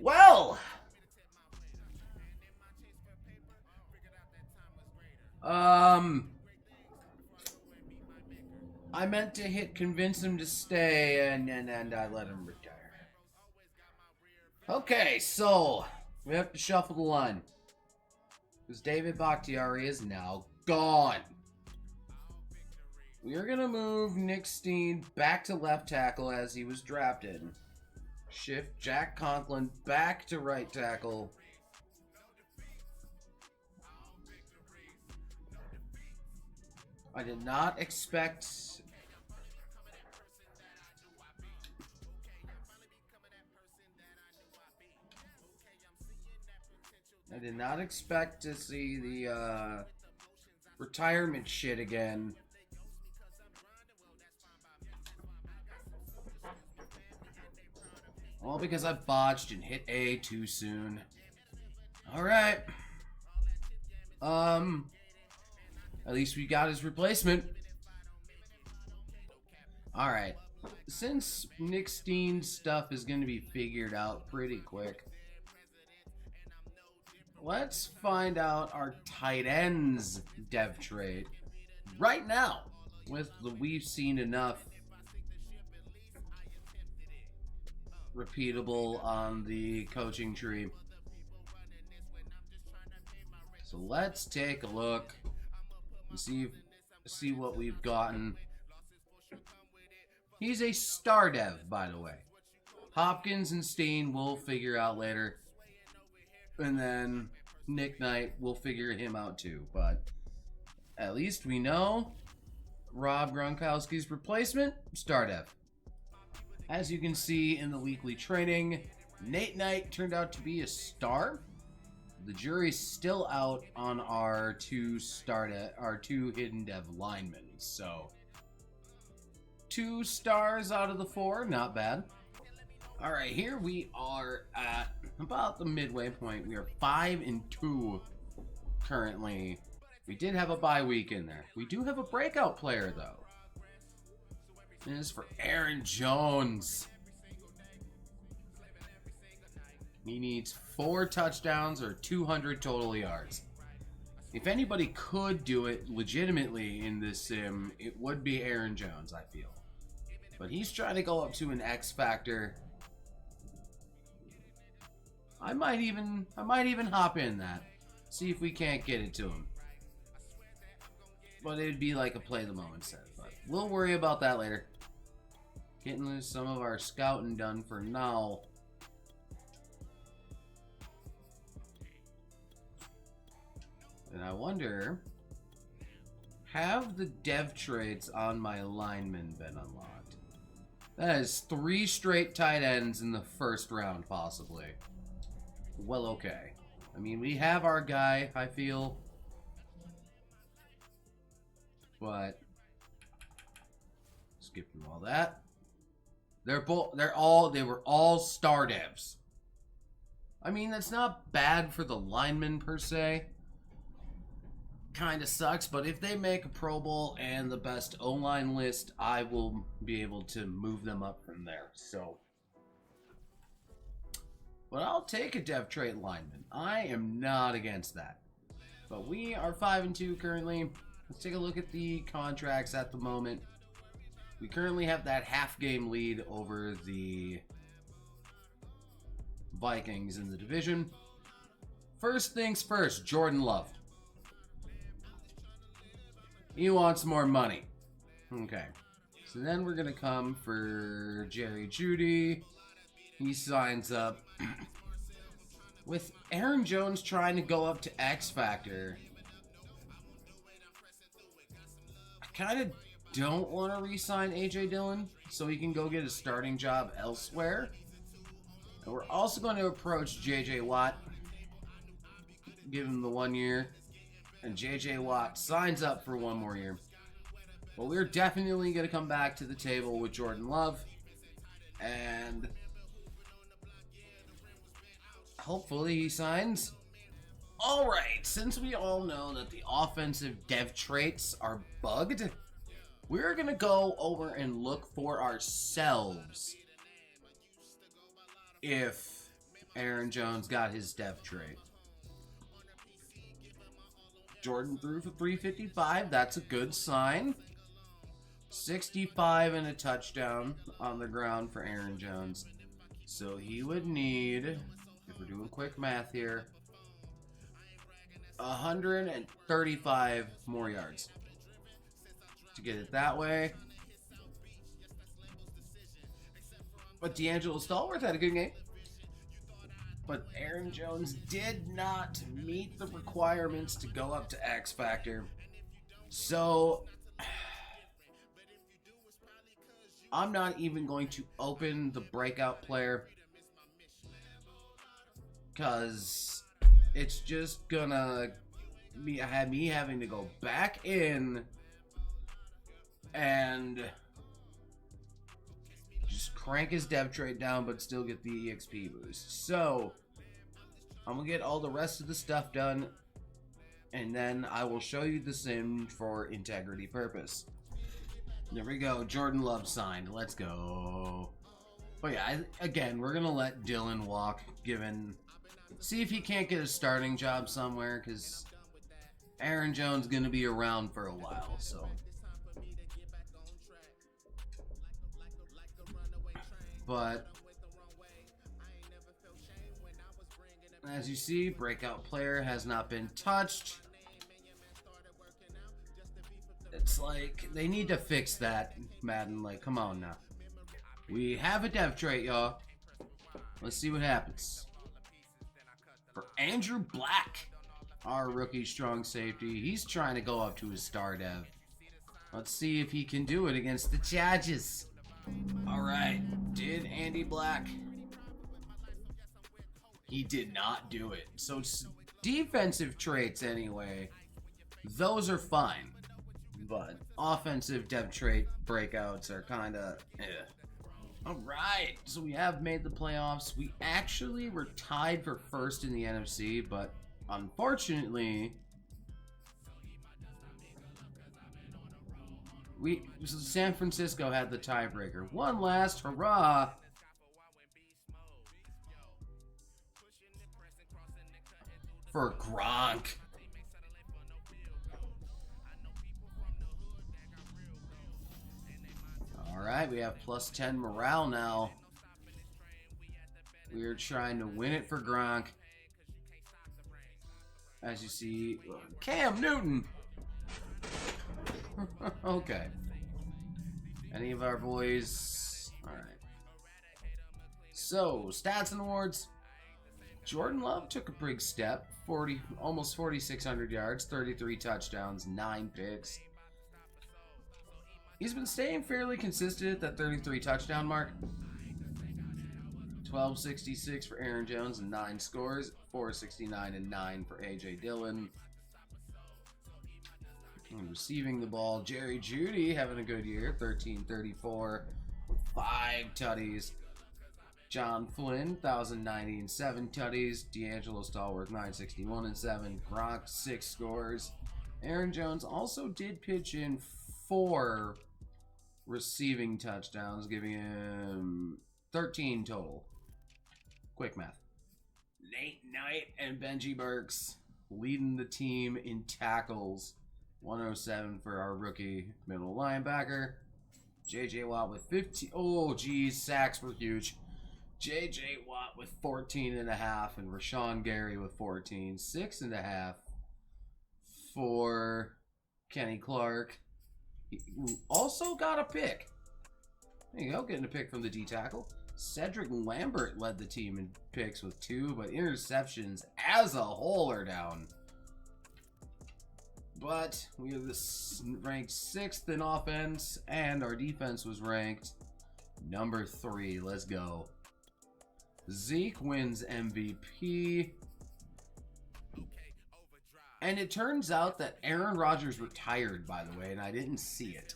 Well, I meant to hit convince him to stay, and I let him retire. Okay, so we have to shuffle the line, because David Bakhtiari is now gone. We are going to move Nick Steen back to left tackle as he was drafted. Shift Jack Conklin back to right tackle. I did not expect... I did not expect to see the retirement shit again. All because I botched and hit A too soon. Alright. At least we got his replacement. Alright. Since Nick Steen's stuff is going to be figured out pretty quick, let's find out our tight ends dev trait right now. We've seen enough repeatable on the coaching tree. So let's take a look and see what we've gotten. He's a star dev, by the way. Hopkins and Steen we'll figure out later. And then Nick Knight, we'll figure him out too. But at least we know Rob Gronkowski's replacement, star dev. As you can see in the weekly training, Nate Knight turned out to be a star. The jury's still out on our two hidden dev linemen. So 2 stars out of the 4, not bad. All right, here we are at about the midway point. We are 5-2 currently. We did have a bye week in there. We do have a breakout player though. This is for Aaron Jones. He needs 4 touchdowns or 200 total yards. If anybody could do it legitimately in this sim, it would be Aaron Jones, I feel. But he's trying to go up to an X Factor. I might even hop in that. See if we can't get it to him. But it'd be like a play the moment set. But we'll worry about that later. Getting some of our scouting done for now. And I wonder, have the dev traits on my linemen been unlocked? That is 3 straight tight ends in the first round, possibly. Well, okay. I mean, we have our guy, I feel. But skip through all that. They were all star devs. I mean, that's not bad for the linemen per se. Kind of sucks, but if they make a Pro Bowl and the best O-line list, I will be able to move them up from there. So, but I'll take a dev trait lineman. I am not against that. But we are 5-2 currently. Let's take a look at the contracts at the moment. We currently have that half-game lead over the Vikings in the division. First things first, Jordan Love. He wants more money. Okay. So then we're going to come for Jerry Jeudy. He signs up. With Aaron Jones trying to go up to X Factor, I kind of don't want to re-sign A.J. Dillon so he can go get a starting job elsewhere. And we're also going to approach J.J. Watt, give him the 1 year, and J.J. Watt signs up for 1 more year. But we're definitely going to come back to the table with Jordan Love, and hopefully he signs. Alright, since we all know that the offensive dev traits are bugged, we're going to go over and look for ourselves if Aaron Jones got his dev trait. Jordan threw for 355. That's a good sign. 65 and a touchdown on the ground for Aaron Jones. So he would need, if we're doing quick math here, 135 more yards to get it that way. But D'Angelo Stallworth had a good game. But Aaron Jones did not meet the requirements to go up to X Factor. So I'm not even going to open the breakout player because it's just gonna be me having to go back in and just crank his dev trait down but still get the EXP boost. So I'm gonna get all the rest of the stuff done and then I will show you the sim for integrity purpose. There we go, Jordan Love signed. Let's go. But yeah, again, we're gonna let Dylan walk, see if he can't get a starting job somewhere, because Aaron Jones gonna be around for a while, so. But as you see, breakout player has not been touched. It's like, they need to fix that, Madden. Like, come on now. We have a dev trait, y'all. Let's see what happens. For Andrew Black, our rookie strong safety, he's trying to go up to his star dev. Let's see if he can do it against the Chargers. Alright, did Andy Black? He did not do it. So defensive traits anyway, those are fine. But offensive dev trait breakouts are kind of Alright, so we have made the playoffs. We actually were tied for first in the NFC, but unfortunately, San Francisco had the tiebreaker. One last hurrah for Gronk. Alright, we have plus 10 morale now. We are trying to win it for Gronk. As you see, Cam Newton. Okay. Any of our boys? Alright. So, stats and awards. Jordan Love took a big step. Almost 4,600 yards, 33 touchdowns, 9 picks. He's been staying fairly consistent at that 33 touchdown mark. 1266 for Aaron Jones and 9 scores. 469 and 9 for AJ Dillon. And receiving the ball, Jerry Jeudy having a good year. 1334 with 5 tutties. John Flynn, 1,090 and 7 tutties. D'Angelo Stallworth, 961 and 7. Gronk, 6 scores. Aaron Jones also did pitch in 4 receiving touchdowns, giving him 13 total. Quick math. Nate Knight and Benji Burks leading the team in tackles. 107 for our rookie middle linebacker. JJ Watt with 15. Oh, geez, sacks were huge. JJ Watt with 14 and a half, and Rashawn Gary with 14. 6 and a half for Kenny Clark. Who also got a pick. There you go, getting a pick from the D-tackle. Cedric Lambert led the team in picks with 2, but interceptions as a whole are down. But we are ranked 6th in offense, and our defense was ranked number 3. Let's go. Zeke wins MVP. And it turns out that Aaron Rodgers retired, by the way, and I didn't see it.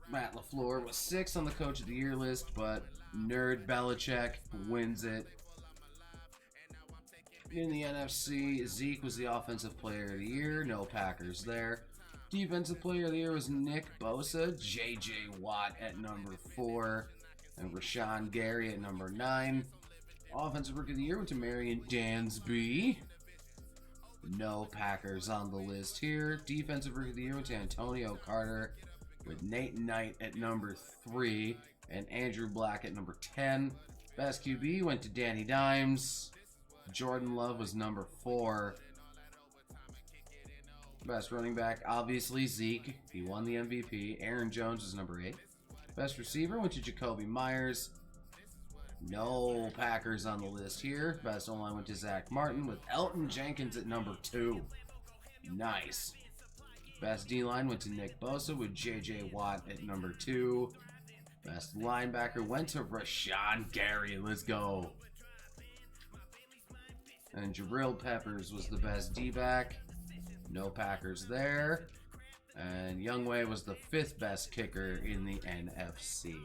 Matt LaFleur was 6th on the Coach of the Year list, but Nerd Belichick wins it. In the NFC, Zeke was the Offensive Player of the Year. No Packers there. Defensive Player of the Year was Nick Bosa. J.J. Watt at number 4. And Rashawn Gary at number 9. Offensive Rookie of the Year went to Marion Dansby. No Packers on the list here. Defensive Rookie of the Year went to Antonio Carter with Nate Knight at number 3 and Andrew Black at number 10. Best QB went to Danny Dimes. Jordan Love was number 4. Best running back, obviously Zeke. He won the MVP. Aaron Jones was number 8. Best receiver went to Jacoby Myers. No Packers on the list here. Best O-line went to Zach Martin with Elton Jenkins at number 2. Nice. Best D-line went to Nick Bosa with J.J. Watt at number 2. Best linebacker went to Rashawn Gary. Let's go. And Jabril Peppers was the best D-back. No Packers there. And Youngway was the 5th best kicker in the NFC.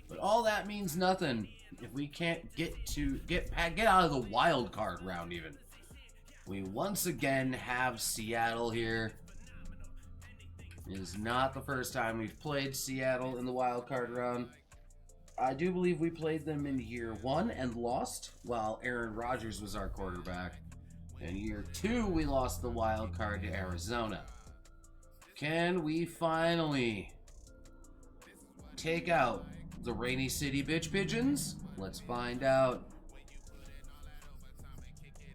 But all that means nothing if we can't get out of the wild card round even. We once again have Seattle here. It is not the first time we've played Seattle in the wild card round. I do believe we played them in year 1 and lost while Aaron Rodgers was our quarterback. In year 2, we lost the wild card to Arizona. Can we finally take out the Rainy City Bitch Pigeons? Let's find out.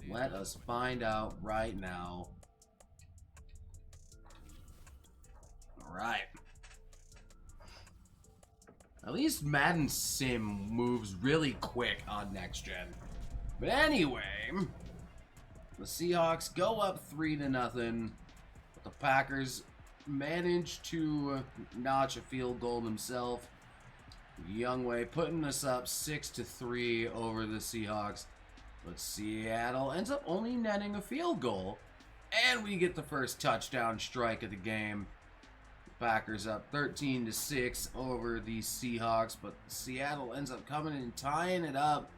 Let us find out right now. Alright. At least Madden Sim moves really quick on next gen. But anyway, the Seahawks go up 3-0. But the Packers manage to notch a field goal themselves. Youngway putting us up 6-3 over the Seahawks. But Seattle ends up only netting a field goal. And we get the first touchdown strike of the game. The Packers up 13-6 over the Seahawks. But Seattle ends up coming in and tying it up.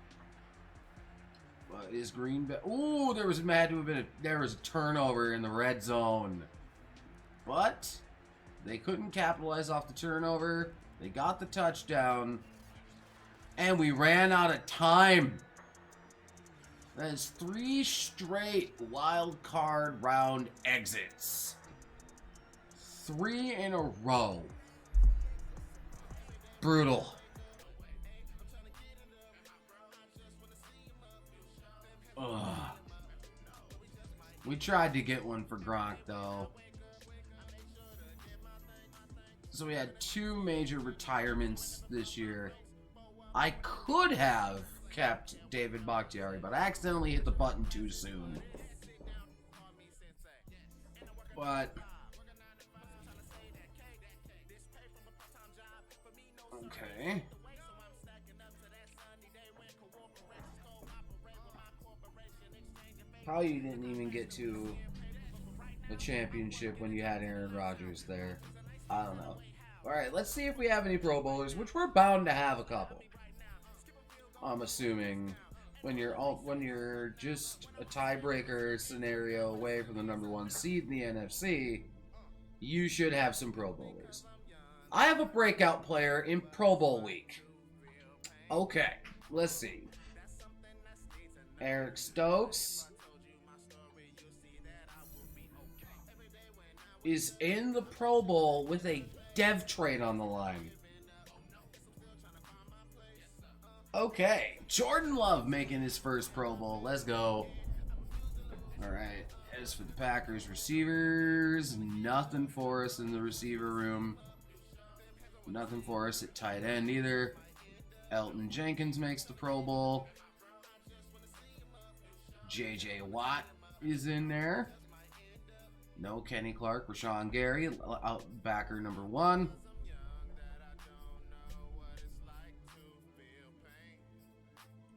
But is Green Bay... Ooh, there was a turnover in the red zone. But they couldn't capitalize off the turnover. They got the touchdown. And we ran out of time. That is 3 straight wild card round exits. 3 in a row. Brutal. Ugh. We tried to get one for Gronk though. So we had 2 major retirements this year. I could have kept David Bakhtiari, but I accidentally hit the button too soon. But okay. How you didn't even get to the championship when you had Aaron Rodgers there? I don't know. Alright, let's see if we have any Pro Bowlers, which we're bound to have a couple. I'm assuming when you're just a tiebreaker scenario away from the #1 seed in the NFC, you should have some Pro Bowlers. I have a breakout player in Pro Bowl week. Okay, let's see. Eric Stokes is in the Pro Bowl with a dev trade on the line. Okay, Jordan Love making his first Pro Bowl. Let's go. Alright, as for the Packers receivers, nothing for us in the receiver room. Nothing for us at tight end either. Elton Jenkins makes the Pro Bowl. J.J. Watt is in there. No Kenny Clark, Rashawn Gary, backer #1.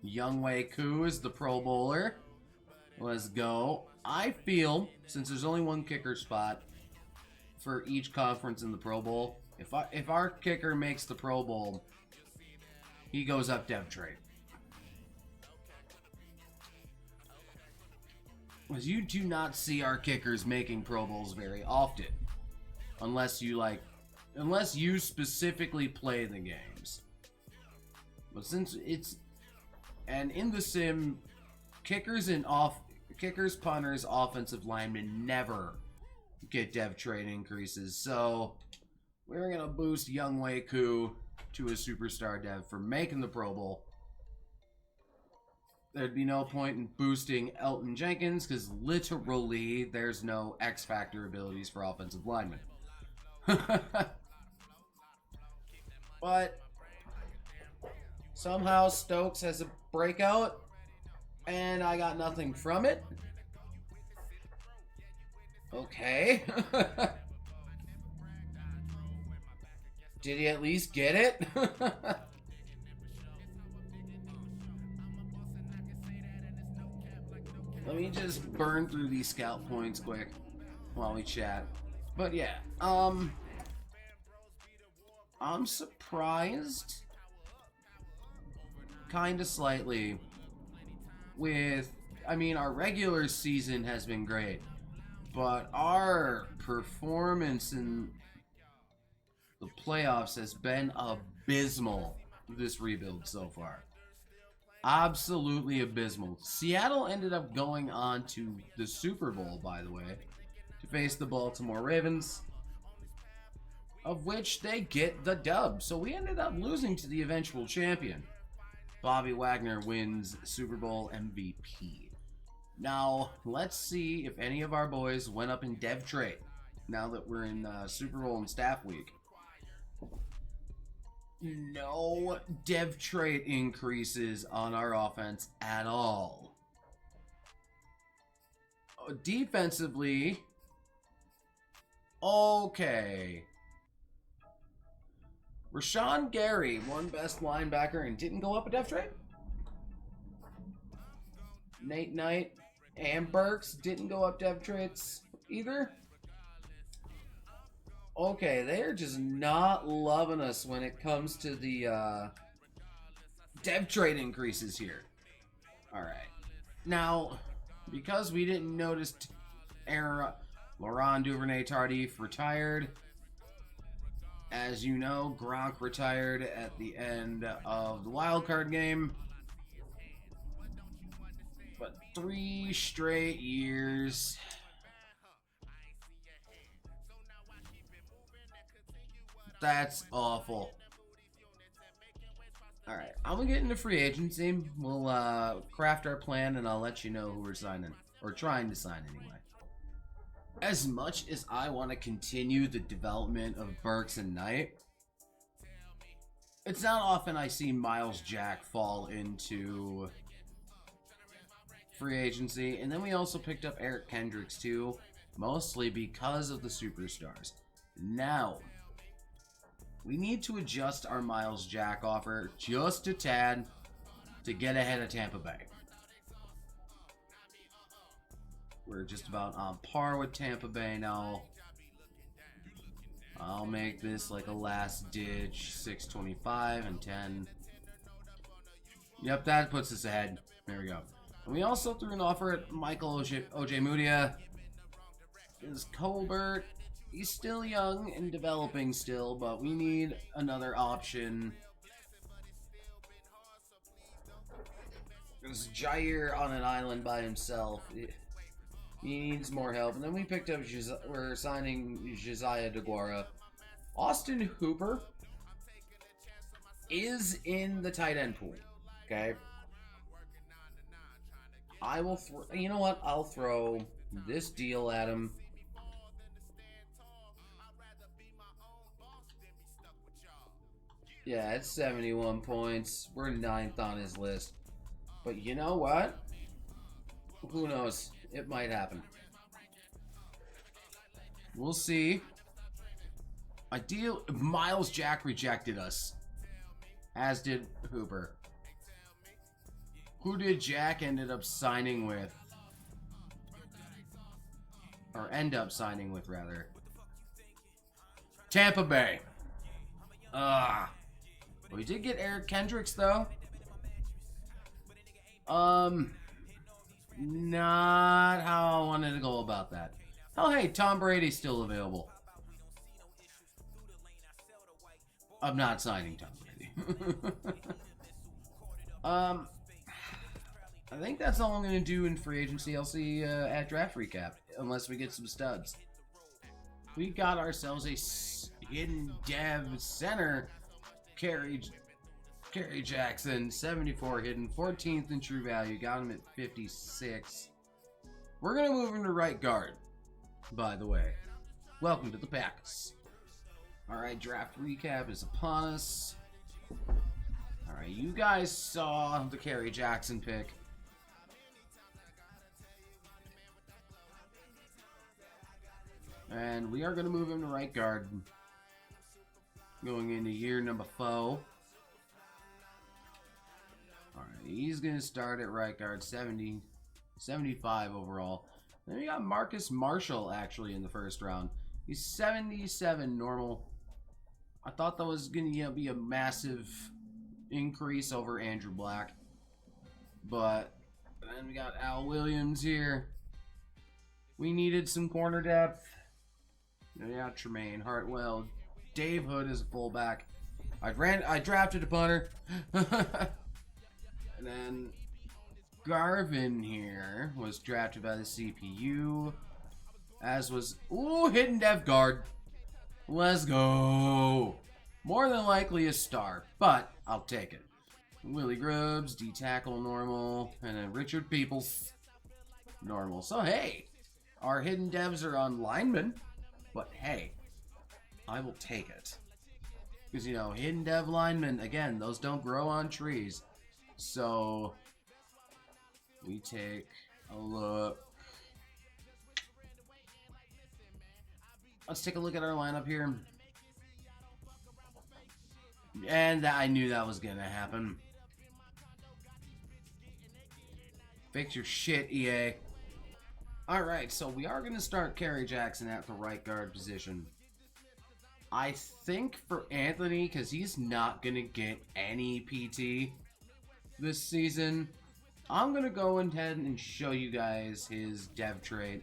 Youngway Koo is the Pro Bowler. Let's go. I feel, since there's only 1 kicker spot for each conference in the Pro Bowl, if our kicker makes the Pro Bowl, he goes up dev trade. Because you do not see our kickers making Pro Bowls very often. Unless you specifically play the games. But since it's... And in the sim, kickers, punters, offensive linemen never get dev trade increases. So we're going to boost Youngway Koo to a superstar dev for making the Pro Bowl. There'd be no point in boosting Elton Jenkins because literally there's no X Factor abilities for offensive linemen. But somehow Stokes has a breakout and I got nothing from it. Okay. Did he at least get it? Let me just burn through these scout points quick while we chat. But yeah, I'm surprised kind of slightly with, I mean, our regular season has been great, but our performance in the playoffs has been abysmal this rebuild so far. Absolutely abysmal. Seattle ended up going on to the Super Bowl, by the way, to face the Baltimore Ravens, of which they get the dub. So we ended up losing to the eventual champion. Bobby Wagner wins Super Bowl MVP. Now, let's see if any of our boys went up in dev trade now that we're in Super Bowl and staff week. No dev trait increases on our offense at all. Defensively, okay. Rashawn Gary won best linebacker and didn't go up a dev trait. Nate Knight and Burks didn't go up dev traits either. Okay, they're just not loving us when it comes to the dev trade increases here. Alright. Now, because we didn't notice Laurent Duvernay-Tardif retired, as you know, Gronk retired at the end of the wildcard game. But 3 straight years. That's awful. Alright, I'm gonna get into free agency. We'll craft our plan and I'll let you know who we're signing. Or trying to sign anyway. As much as I want to continue the development of Burks and Knight, it's not often I see Miles Jack fall into free agency. And then we also picked up Eric Kendricks too, mostly because of the superstars. Now, we need to adjust our Miles Jack offer just a tad to get ahead of Tampa Bay. We're just about on par with Tampa Bay now. I'll make this like a last ditch 625 and 10. Yep, that puts us ahead. There we go. And we also threw an offer at Michael Ojemudia. Is Colbert. He's still young and developing still, but we need another option. There's Jair on an island by himself. He needs more help. And then we picked up, we're signing Josiah DeGuara. Austin Hooper is in the tight end pool. Okay. I will you know what? I'll throw this deal at him. Yeah, it's 71 points. We're 9th on his list. But you know what? Who knows? It might happen. We'll see. Miles Jack rejected us. As did Hooper. Who did Jack ended up signing with? Or end up signing with, rather. Tampa Bay. We did get Eric Kendricks, though. Not how I wanted to go about that. Oh, hey, Tom Brady's still available. I'm not signing Tom Brady. I think that's all I'm going to do in free agency. I'll see you at draft recap, unless we get some studs. We got ourselves a hidden dev center, Kerry Jackson, 74 hidden, 14th in true value, got him at 56. We're going to move him to right guard, by the way. Welcome to the Packers. Alright, draft recap is upon us. Alright, you guys saw the Kerry Jackson pick. And we are going to move him to right guard. going into year number 4. Alright, he's going to start at right guard, 75 overall. Then we got Marcus Marshall, actually, in the first round. He's 77 normal. I thought that was going to be a massive increase over Andrew Black. But then we got Al Williams here. We needed some corner depth. Yeah, Tremaine Hartwell. Dave Hood is a fullback. I drafted a punter. And then Garvin here was drafted by the CPU. As was... Ooh, hidden dev guard. Let's go. More than likely a star, but I'll take it. Willie Grubbs, D-tackle normal. And then Richard Peoples, normal. So, hey, our hidden devs are on linemen. But, hey, I will take it. Because, you know, hidden dev linemen, again, those don't grow on trees. So, we take a look. Let's take a look at our lineup here. And I knew that was going to happen. Fix your shit, EA. Alright, so we are going to start Kerry Jackson at the right guard position. I think for Anthony, because he's not going to get any PT this season, I'm going to go ahead and show you guys his dev trait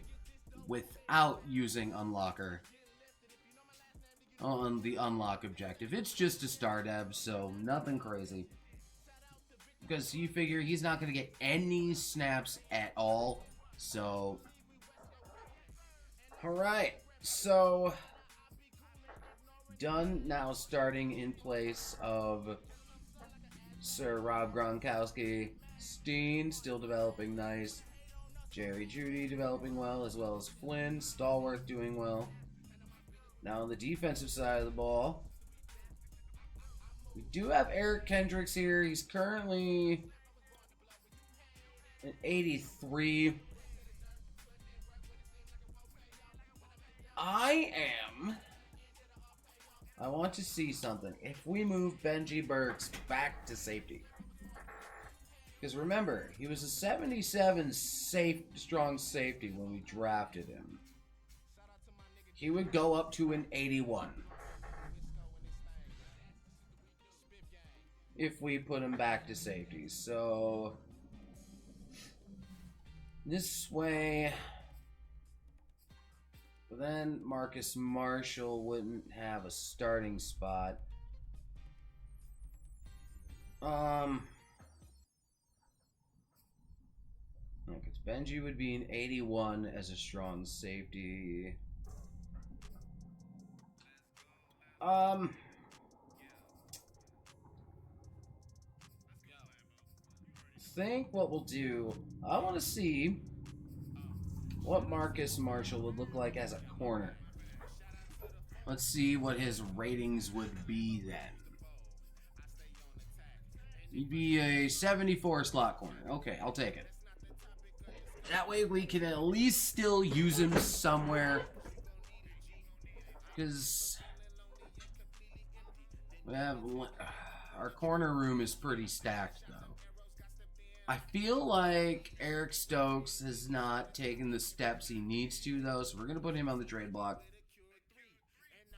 without using Unlocker on the unlock objective. It's just a star dev, so nothing crazy. Because you figure he's not going to get any snaps at all, so... Alright, so... Dunn now starting in place of Sir Rob Gronkowski. Steen still developing nice. Jerry Jeudy developing well as Flynn. Stallworth doing well. Now on the defensive side of the ball, we do have Eric Kendricks here. He's currently an 83. I want to see something. If we move Benji Burks back to safety. Because remember, he was a 77 strong safety when we drafted him. He would go up to an 81. If we put him back to safety. So, this way... But then Marcus Marshall wouldn't have a starting spot. Because Benji would be an 81 as a strong safety. Think what we'll do. I want to see what Marcus Marshall would look like as a corner. Let's see what his ratings would be then. He'd be a 74 slot corner. Okay, I'll take it. That way we can at least still use him somewhere. Because we have our corner room is pretty stacked though. I feel like Eric Stokes has not taken the steps he needs to, though, so we're going to put him on the trade block.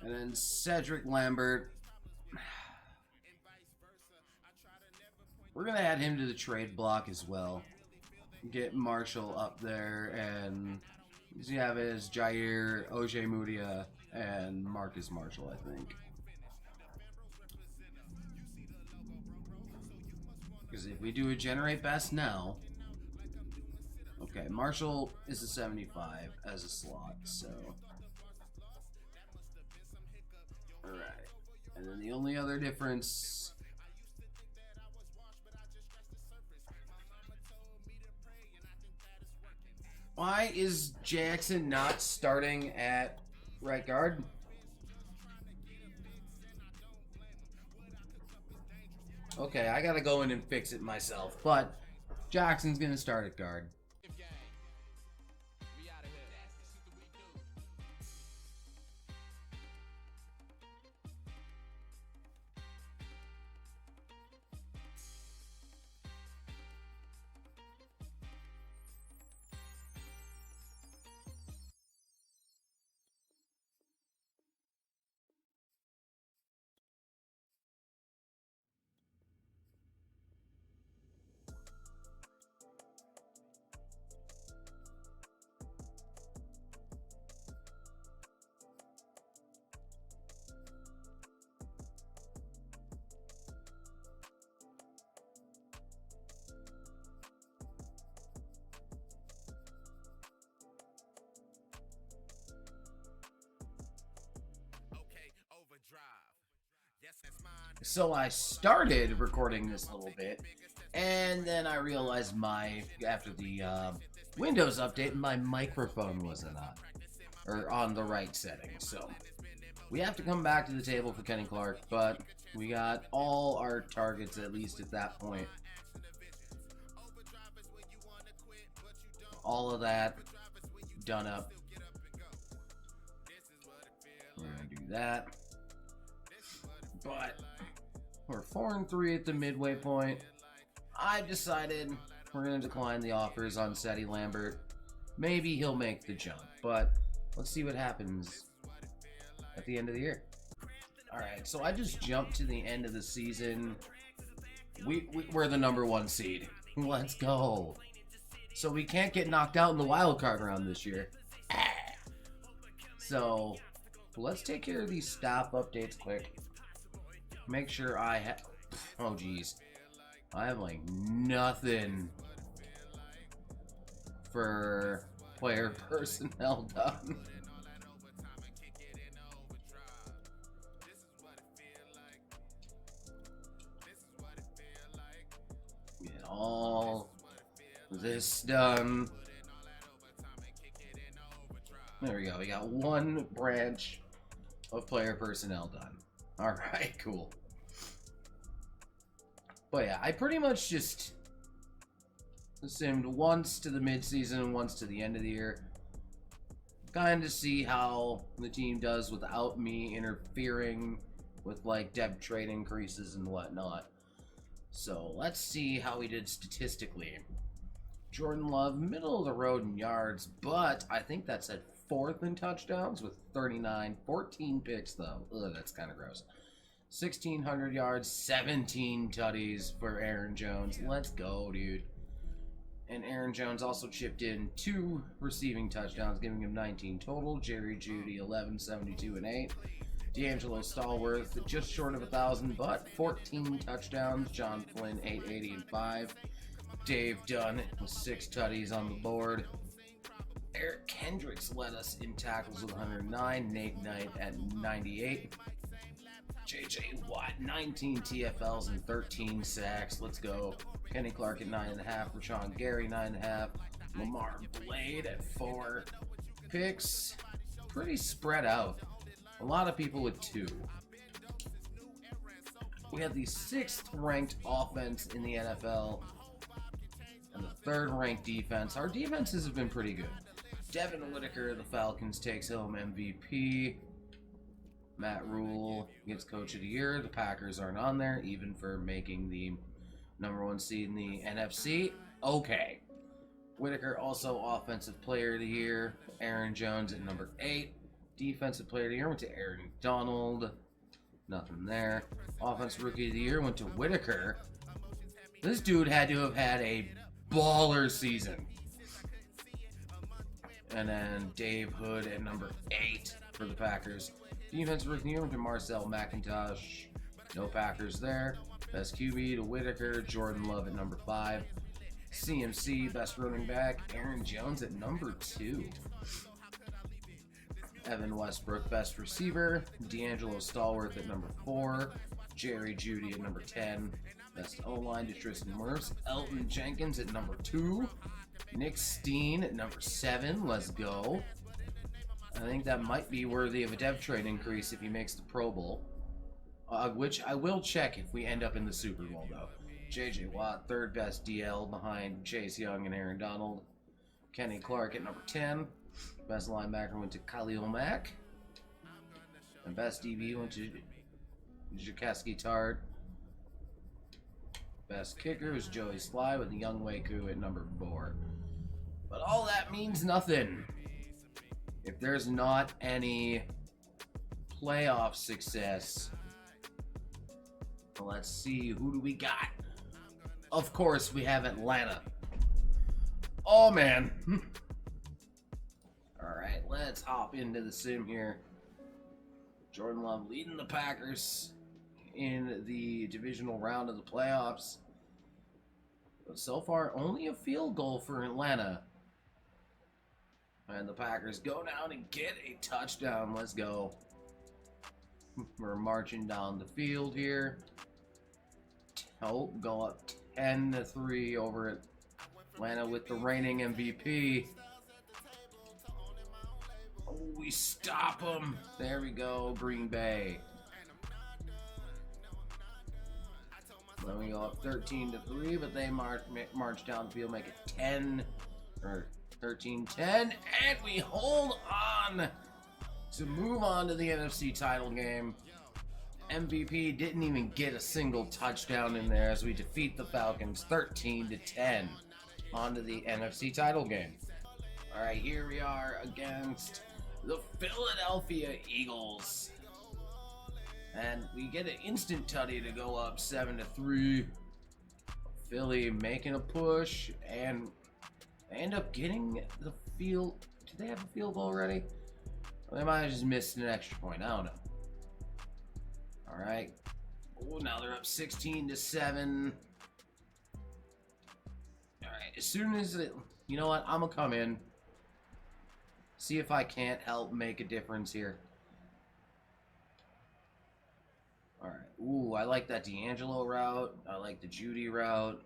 And then Cedric Lambert. We're going to add him to the trade block as well. Get Marshall up there, and you have it as Jair, Oj Mudia, and Marcus Marshall, I think. Because if we do a generate best now... Okay, Marshall is a 75 as a slot, so... Alright. And then the only other difference... Why is Jackson not starting at right guard? Okay, I gotta go in and fix it myself, but Jackson's gonna start at guard. So I started recording this a little bit, and then I realized after the Windows update, my microphone wasn't on, or on the right setting. So we have to come back to the table for Kenny Clark, but we got all our targets, at least at that point. All of that done up. We're going to do that. But we're 4-3 at the midway point. I've decided we're going to decline the offers on Cedi Lambert. Maybe he'll make the jump, but let's see what happens at the end of the year. Alright, so I just jumped to the end of the season. We're the #1 seed. Let's go. So we can't get knocked out in the wild card round this year. So let's take care of these staff updates quick. Make sure I have... Oh, geez. I have, like, nothing for player personnel done. Get all this done. There we go. We got one branch of player personnel done. Alright, cool. But yeah, I pretty much just assumed once to the midseason, once to the end of the year. Kind of see how the team does without me interfering with, like, depth trade increases and whatnot. So let's see how we did statistically. Jordan Love, middle of the road in yards, but I think that's at 4th in touchdowns with 39, 14 picks though. Ugh, that's kind of gross. 1,600 yards, 17 tutties for Aaron Jones. Let's go, dude. And Aaron Jones also chipped in 2 receiving touchdowns, giving him 19 total. Jerry Jeudy, 11, 72, and 8. D'Angelo Stallworth, just short of 1,000, but 14 touchdowns. John Flynn, 880 and 5. Dave Dunn with 6 tutties on the board. Eric Kendricks led us in tackles with 109. Nate Knight at 98. J.J. Watt, 19 TFLs and 13 sacks. Let's go. Kenny Clark at 9.5. Rashawn Gary, 9.5. Lamar Blade at 4 picks. Pretty spread out. A lot of people with 2. We have the 6th ranked offense in the NFL and the 3rd ranked defense. Our defenses have been pretty good. Devin Whitaker, the Falcons, takes home MVP. Matt Rule gets Coach of the Year. The Packers aren't on there, even for making the #1 seed in the NFC. Okay. Whitaker also Offensive Player of the Year. Aaron Jones at number 8. Defensive Player of the Year went to Aaron Donald. Nothing there. Offensive Rookie of the Year went to Whitaker. This dude had to have had a baller season. And then Dave Hood at number 8 for the Packers. Defensive Rookie of the Year went to Marcel McIntosh. No Packers there. Best QB to Whitaker. Jordan Love at number 5. CMC, best running back. Aaron Jones at number 2. Evan Westbrook, best receiver. D'Angelo Stallworth at number 4. Jerry Jeudy at number 10. Best O-line to Tristan Wirfs. Elton Jenkins at number 2. Nick Steen at number 7. Let's go. I think that might be worthy of a depth trade increase if he makes the Pro Bowl. Which I will check if we end up in the Super Bowl, though. J.J. Watt, 3rd best DL behind Chase Young and Aaron Donald. Kenny Clark at number 10. Best linebacker went to Khalil Mack. And best DB went to Jakeski Tart. Best kicker was Joey Sly with Young Waku at number 4. But all that means nothing if there's not any playoff success. Well, let's see, who do we got? Of course, we have Atlanta. Oh, man. Alright, let's hop into the sim here. Jordan Love leading the Packers in the divisional round of the playoffs. But so far, only a field goal for Atlanta. And the Packers go down and get a touchdown. Let's go. We're marching down the field here. Oh, go up 10-3 over Atlanta with the reigning MVP. Oh, we stop them. There we go, Green Bay. Then we go up 13-3, but they march down the field, make it 10 or 13-10, and we hold on to move on to the NFC title game. MVP didn't even get a single touchdown in there as we defeat the Falcons 13-10 onto the NFC title game. All right, here we are against the Philadelphia Eagles. And we get an instant tutty to go up 7-3. Philly making a push, and they end up getting the field. Did they have a field goal already? Or they might have just missed an extra point. I don't know. All right. Oh, now they're up 16-7. All right. As soon as you know what, I'm gonna come in, see if I can't help make a difference here. All right. Ooh, I like that D'Angelo route. I like the Judy route.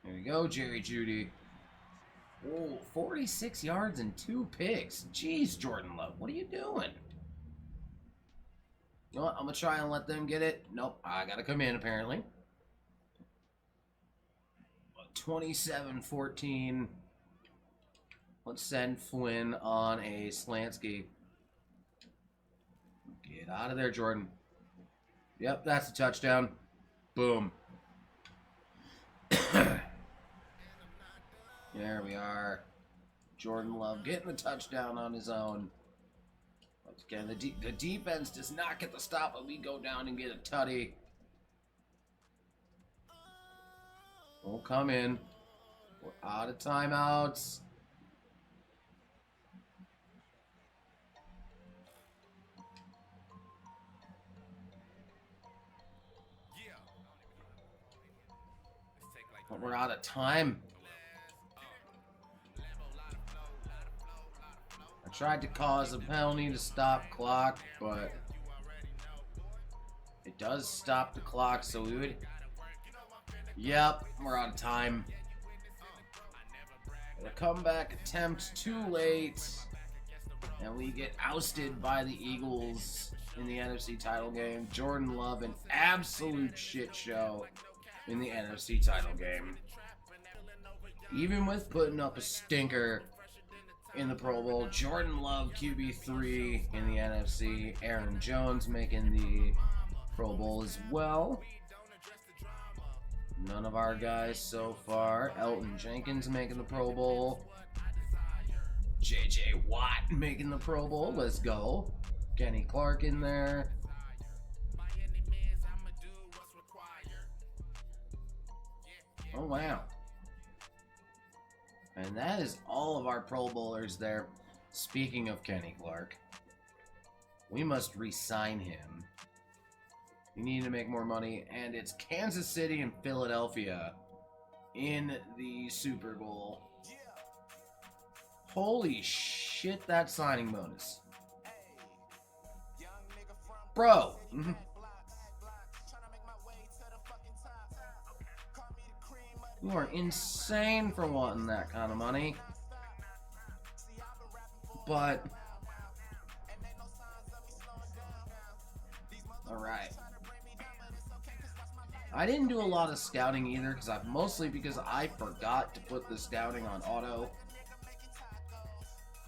There we go, Jerry Judy. Oh, 46 yards and 2 picks. Jeez, Jordan Love, what are you doing? You know what? I'm going to try and let them get it. Nope, I got to come in, apparently. 27-14. Let's send Flynn on a Slansky. Get out of there, Jordan. Yep, that's a touchdown. Boom. There we are. Jordan Love getting the touchdown on his own. Once again, the defense does not get the stop, but we go down and get a tutty. We'll come in. We're out of timeouts. But we're out of time. I tried to cause a penalty to stop clock, but it does stop the clock, so we would... Yep, we're out of time. The comeback attempt too late, and we get ousted by the Eagles in the NFC title game. Jordan Love, an absolute shit show in the NFC title game. Even with putting up a stinker in the Pro Bowl, Jordan Love QB3 in the NFC. Aaron Jones making the Pro Bowl as well. None of our guys so far. Elton Jenkins making the Pro Bowl. J.J. Watt making the Pro Bowl. Let's go. Kenny Clark in there. Oh, wow. And that is all of our Pro Bowlers there. Speaking of Kenny Clark, we must re-sign him. We need to make more money, and it's Kansas City and Philadelphia in the Super Bowl. Holy shit, that signing bonus. Bro. You are insane for wanting that kind of money. But alright. I didn't do a lot of scouting either, mostly because I forgot to put the scouting on auto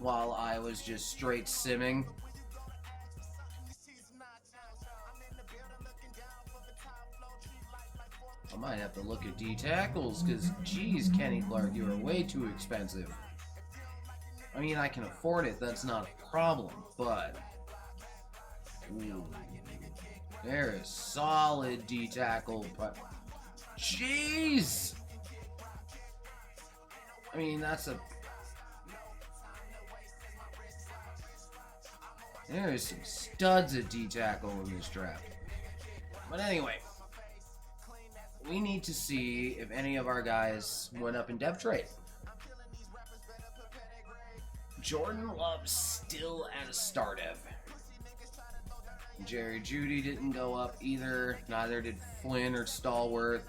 while I was just straight simming. I might have to look at D tackles, because geez, Kenny Clark, you are way too expensive. I mean, I can afford it, that's not a problem, but ooh, there is solid D tackle. But jeez, I mean, there is some studs at D tackle in this draft. But anyway, we need to see if any of our guys went up in depth trade. Jordan Love still at a star dev. Jerry Jeudy didn't go up either. Neither did Flynn or Stallworth.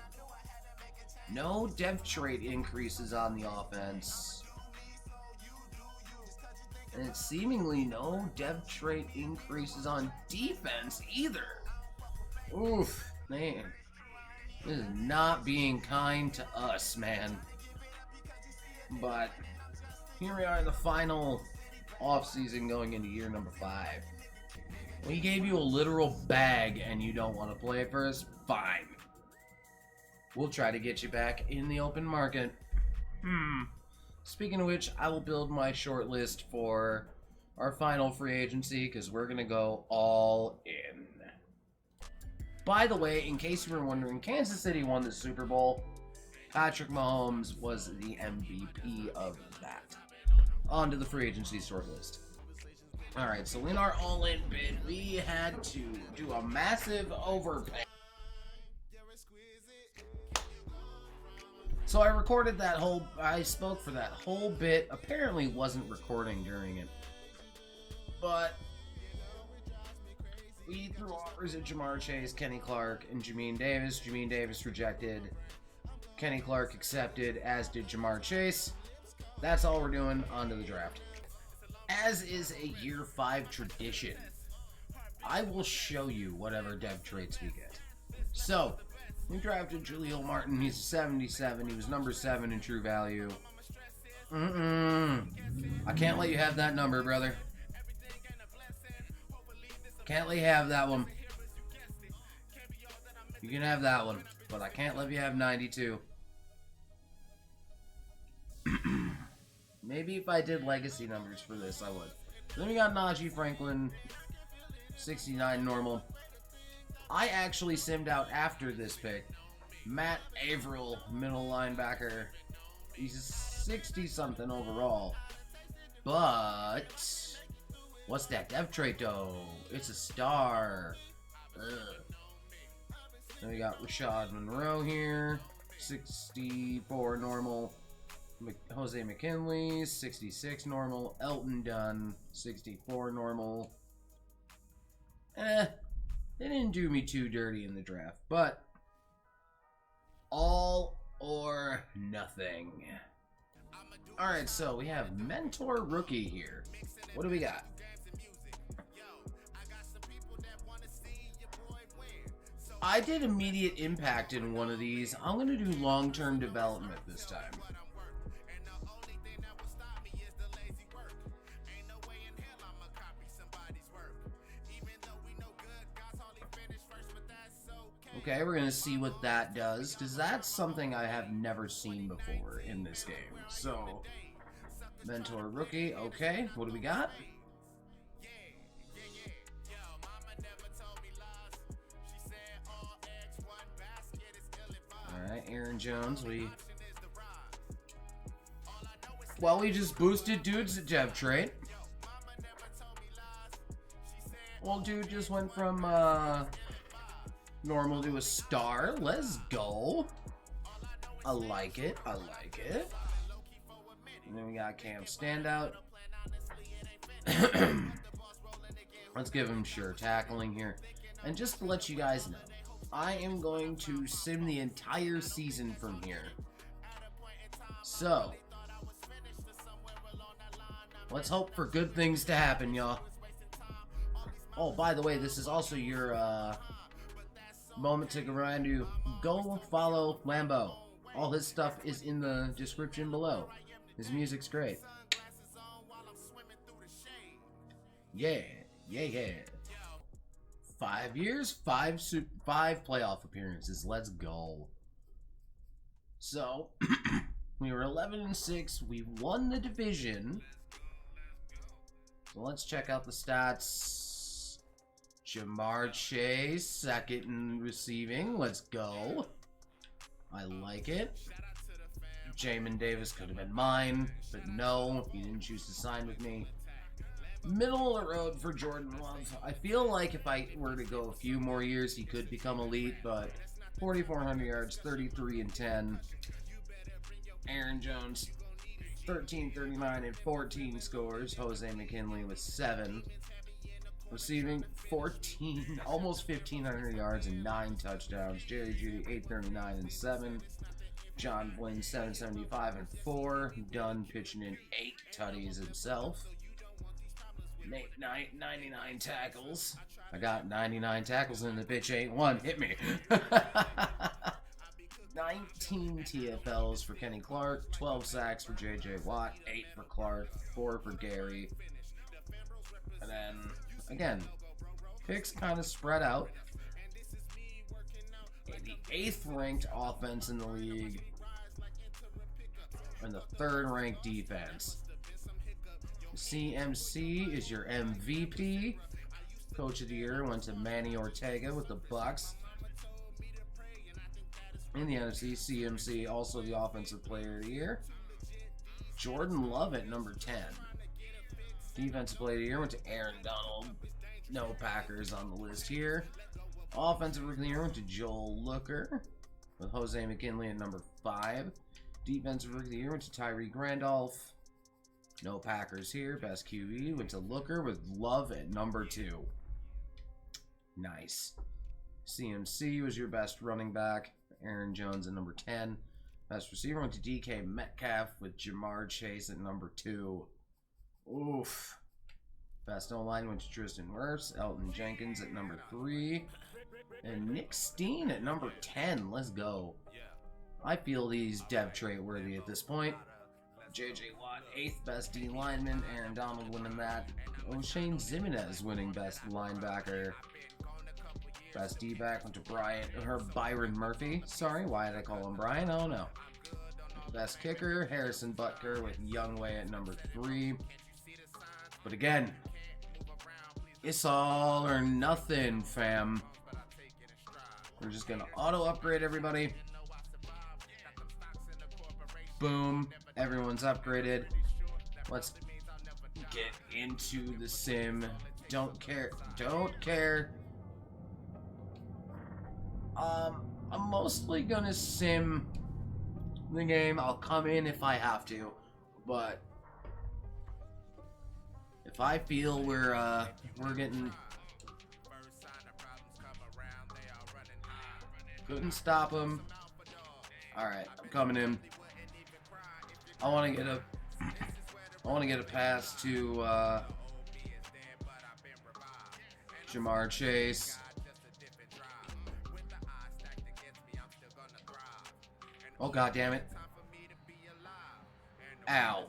No depth trait increases on the offense. And it's seemingly no depth trait increases on defense either. Oof, man. This is not being kind to us, man. But here we are in the final offseason going into year number 5. We gave you a literal bag and you don't want to play it for us? Fine. We'll try to get you back in the open market. Speaking of which, I will build my short list for our final free agency because we're going to go all in. By the way, in case you were wondering, Kansas City won the Super Bowl. Patrick Mahomes was the MVP of that. On to the free agency short list. Alright, so in our all-in bid, we had to do a massive overpay. So I spoke for that whole bit. Apparently wasn't recording during it. But we threw offers at Jamar Chase, Kenny Clark, and Jamin Davis. Jamin Davis rejected. Kenny Clark accepted, as did Jamar Chase. That's all we're doing. On to the draft. As is a year 5 tradition, I will show you whatever dev traits we get. So, we drafted Jaleel Martin. He's 77. He was number 7 in true value. I can't let you have that number, brother. Can't let you have that one. You can have that one, but I can't let you have 92. Maybe if I did legacy numbers for this, I would. Then we got Najee Franklin, 69 normal. I actually simmed out after this pick. Matt Averill, middle linebacker. He's 60-something overall. But what's that dev trait, though? It's a star. Ugh. Then we got Rashad Monroe here, 64 normal. Jose McKinley, 66 normal. Elton Dunn, 64 normal. They didn't do me too dirty in the draft, but all or nothing. Alright, so we have Mentor Rookie here. What do we got? I did immediate impact in one of these. I'm going to do long-term development this time. Okay, we're going to see what that does, because that's something I have never seen before in this game. So, Mentor Rookie, okay, what do we got? Alright, Aaron Jones, we just boosted dude's dev trait. Well, dude just went from, normal to a star. Let's go. I like it. I like it. And then we got Cam Standout. Let's give him sure tackling here. And just to let you guys know, I am going to sim the entire season from here. So, let's hope for good things to happen, y'all. Oh, by the way, this is also your, moment to remind you, go follow Lambo. All his stuff is in the description below. His music's great. Yeah. 5 years, 5 playoff appearances. Let's go. So, we were 11-6. We won the division. So let's check out the stats. Jamar Chase, second in receiving. Let's go. I like it. Jamin Davis could have been mine, but no, he didn't choose to sign with me. Middle of the road for Jordan Love. I feel like if I were to go a few more years, he could become elite, but 4,400 yards, 33 and 10. Aaron Jones, 13, 39, and 14 scores. Jose McKinley with 7. Receiving 14, almost 1,500 yards and 9 touchdowns. Jerry Jeudy 839 and 7. John Flynn 775 and 4. Dunn pitching in 8 tutties himself. Nate Knight 99 tackles. I got 99 tackles in the pitch ain't one. Hit me. 19 TFLs for Kenny Clark, 12 sacks for JJ Watt, 8 for Clark, 4 for Gary. And then, again, picks kind of spread out. The 8th ranked offense in the league and the 3rd ranked defense. CMC is your MVP. Coach of the Year went to Manny Ortega with the Bucks. In the NFC, CMC also the Offensive Player of the Year. Jordan Love at number 10. Defensive Player of the Year went to Aaron Donald. No Packers on the list here. Offensive Rookie of the Year went to Joel Looker with Jose McKinley at number 5. Defensive Rookie of the Year went to Tyreek Randolph. No Packers here. Best QB went to Looker with Love at number 2. Nice. CMC was your best running back. Aaron Jones at number 10. Best receiver went to DK Metcalf with Jamar Chase at number 2. Oof. Best O-line went to Tristan Wirfs. Elton Jenkins at number 3. And Nick Steen at number 10. Let's go. I feel he's dev trait worthy at this point. JJ Watt, 8th best D lineman. Aaron Donald winning that. O'Shane Zimenez winning best linebacker. Best D-back went to Byron Murphy. Sorry, why did I call him Brian? I don't know. Best kicker, Harrison Butker with Youngway at number 3. But again, it's all or nothing, fam. We're just going to auto-upgrade everybody. Boom. Everyone's upgraded. Let's get into the sim. Don't care. I'm mostly gonna sim the game. I'll come in if I have to, but if I feel we're getting, couldn't stop him. All right, I'm coming in. I want to get a pass to Jamar Chase. Oh, god damn it. Ow.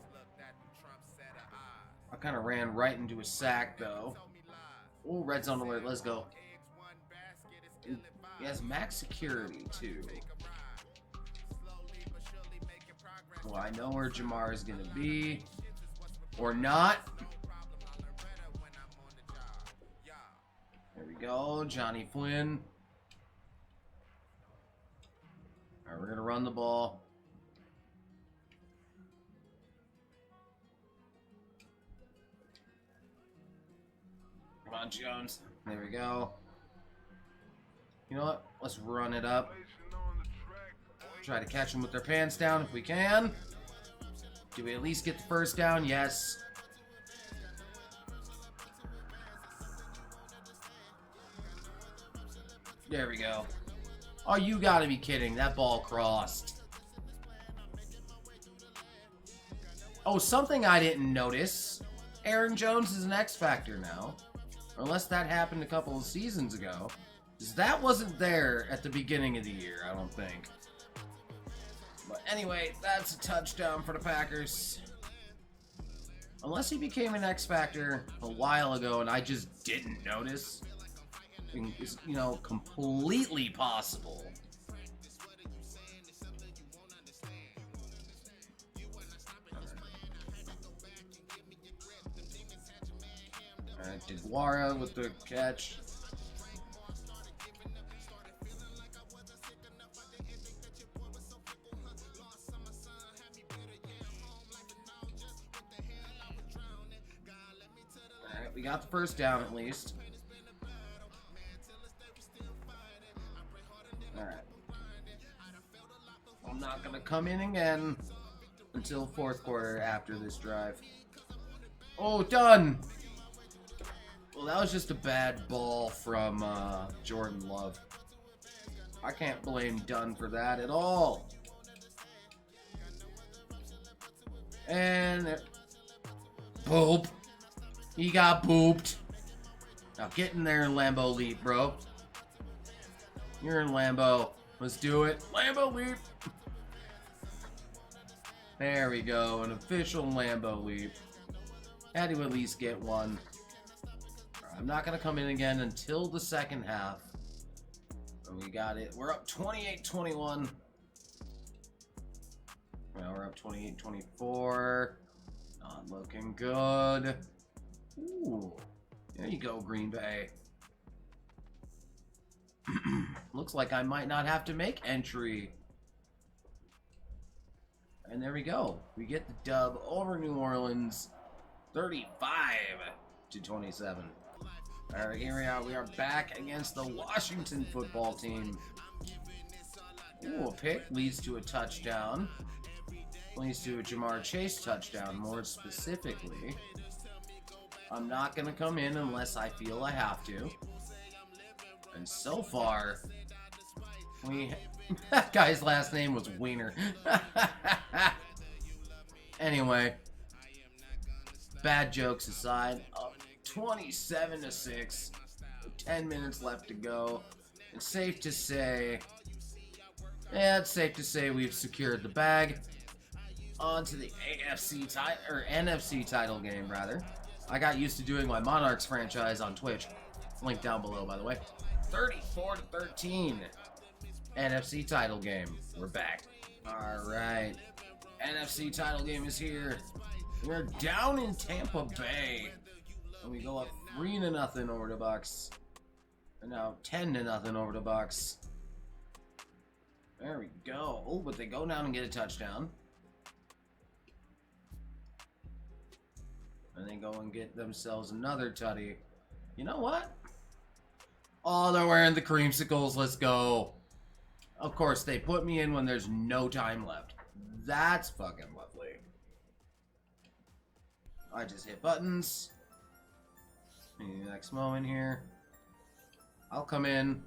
I kind of ran right into a sack, though. Oh, red zone alert. Let's go. He has max security, too. Well, I know where Jamar is going to be. Or not. There we go. Johnny Flynn. Alright, we're going to run the ball. Come on, Jones. There we go. You know what? Let's run it up. Try to catch them with their pants down if we can. Do we at least get the first down? Yes. There we go. Oh, you gotta be kidding. That ball crossed. Oh, something I didn't notice. Aaron Jones is an X Factor now. Unless that happened a couple of seasons ago. That wasn't there at the beginning of the year, I don't think. But anyway, that's a touchdown for the Packers. Unless he became an X Factor a while ago and I just didn't notice. It's, you know, completely possible. Alright, Deguara with the catch. Alright, we got the first down at least. Alright. I'm not gonna come in again. until fourth quarter after this drive. Oh, done! Well, that was just a bad ball from Jordan Love. I can't blame Dunn for that at all. And boop. He got booped. Now get in there, Lambo Leap, bro. You're in Lambo. Let's do it. Lambo Leap. There we go. An official Lambo Leap. Had to at least get one. I'm not going to come in again until the second half. We got it. We're up 28-21. Well, we're up 28-24. Not looking good. Ooh. There you go, Green Bay. Looks like I might not have to make entry. And there we go. We get the dub over New Orleans. 35-27. Alright, here we are. We are back against the Washington football team. Ooh, a pick leads to a touchdown. Leads to a Jamar Chase touchdown, more specifically. I'm not going to come in unless I feel I have to. And so far, that guy's last name was Wiener. Anyway, bad jokes aside, 27-6, 10 minutes left to go. It's safe to say, it's safe to say we've secured the bag. On to the NFC title game, rather. I got used to doing my Monarchs franchise on Twitch. Link down below, by the way. 34-13. NFC title game. We're back. Alright. NFC title game is here. We're down in Tampa Bay. And we go up 3-0 over the Bucks. And now 10-0 over the Bucks. There we go. Oh, but they go down and get a touchdown. And they go and get themselves another tutty. You know what? Oh, they're wearing the creamsicles. Let's go. Of course, they put me in when there's no time left. That's fucking lovely. I just hit buttons. Maybe the next moment here. I'll come in.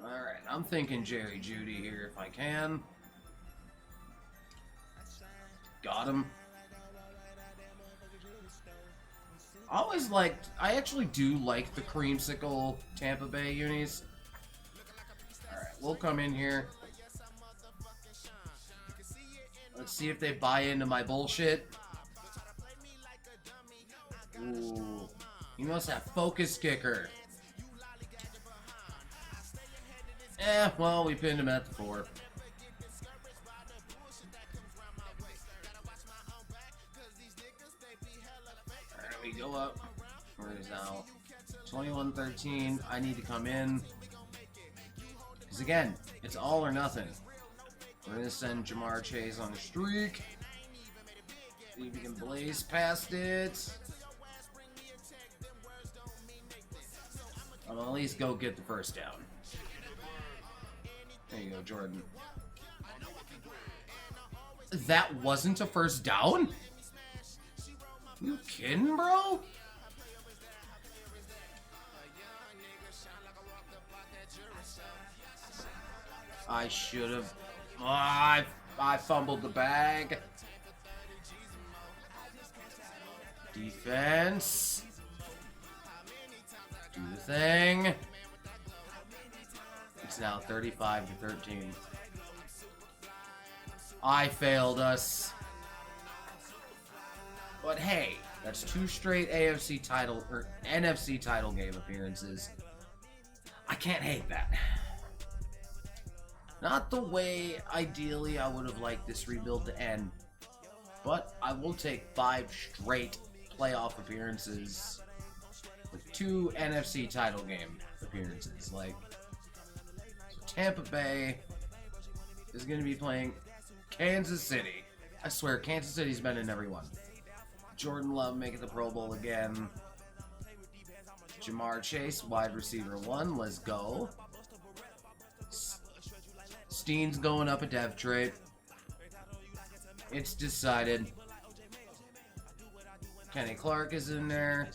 Alright, I'm thinking Jerry Jeudy here if I can. Got him. I actually do like the creamsicle Tampa Bay unis. Alright, we'll come in here. Let's see if they buy into my bullshit. Ooh. He must have focus kicker. Well, we pinned him at the 4. Alright, we go up. Where is now? 21-13. I need to come in. Because again, it's all or nothing. We're going to send Jamar Chase on a streak. See if we can blaze past it. I'll at least go get the first down. There you go, Jordan. That wasn't a first down? You kidding, bro? I should have. Oh, I fumbled the bag. Defense. Do the thing. It's now 35-13. I failed us. But hey, that's 2 straight AFC title or NFC title game appearances. I can't hate that. Not the way ideally I would have liked this rebuild to end, but I will take 5 straight playoff appearances with 2 NFC title game appearances. Like, so Tampa Bay is going to be playing Kansas City. I swear, Kansas City's been in every one. Jordan Love making the Pro Bowl again. Jamar Chase, wide receiver 1. Let's go. Steen's going up a dev trait. It's decided. Kenny Clark is in there.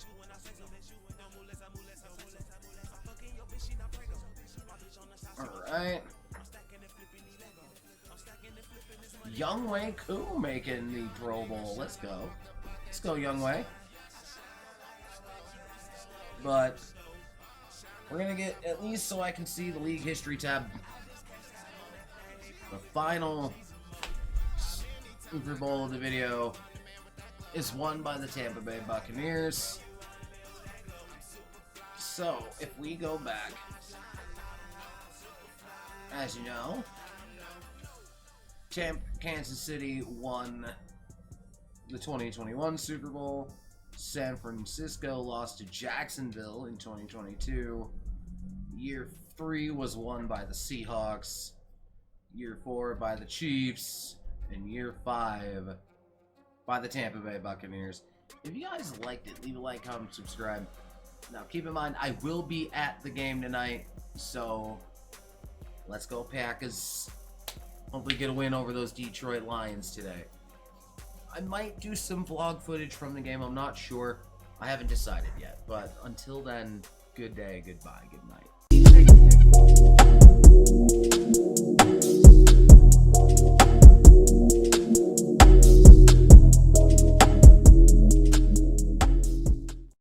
Alright. Young Wei Koo making the Pro Bowl. Let's go. Let's go, Young Wei. But we're going to get, at least so I can see the league history tab, the final Super Bowl of the video is won by the Tampa Bay Buccaneers. So, if we go back, as you know, Kansas City won the 2021 Super Bowl. San Francisco lost to Jacksonville in 2022. Year 3 was won by the Seahawks. Year 4 by the Chiefs. And year 5 by the Tampa Bay Buccaneers. If you guys liked it, leave a like, comment, subscribe. Now keep in mind, I will be at the game tonight, so let's go Packers. Hopefully get a win over those Detroit Lions today. I might do some vlog footage from the game, I'm not sure. I haven't decided yet, but until then, good day, goodbye, good night.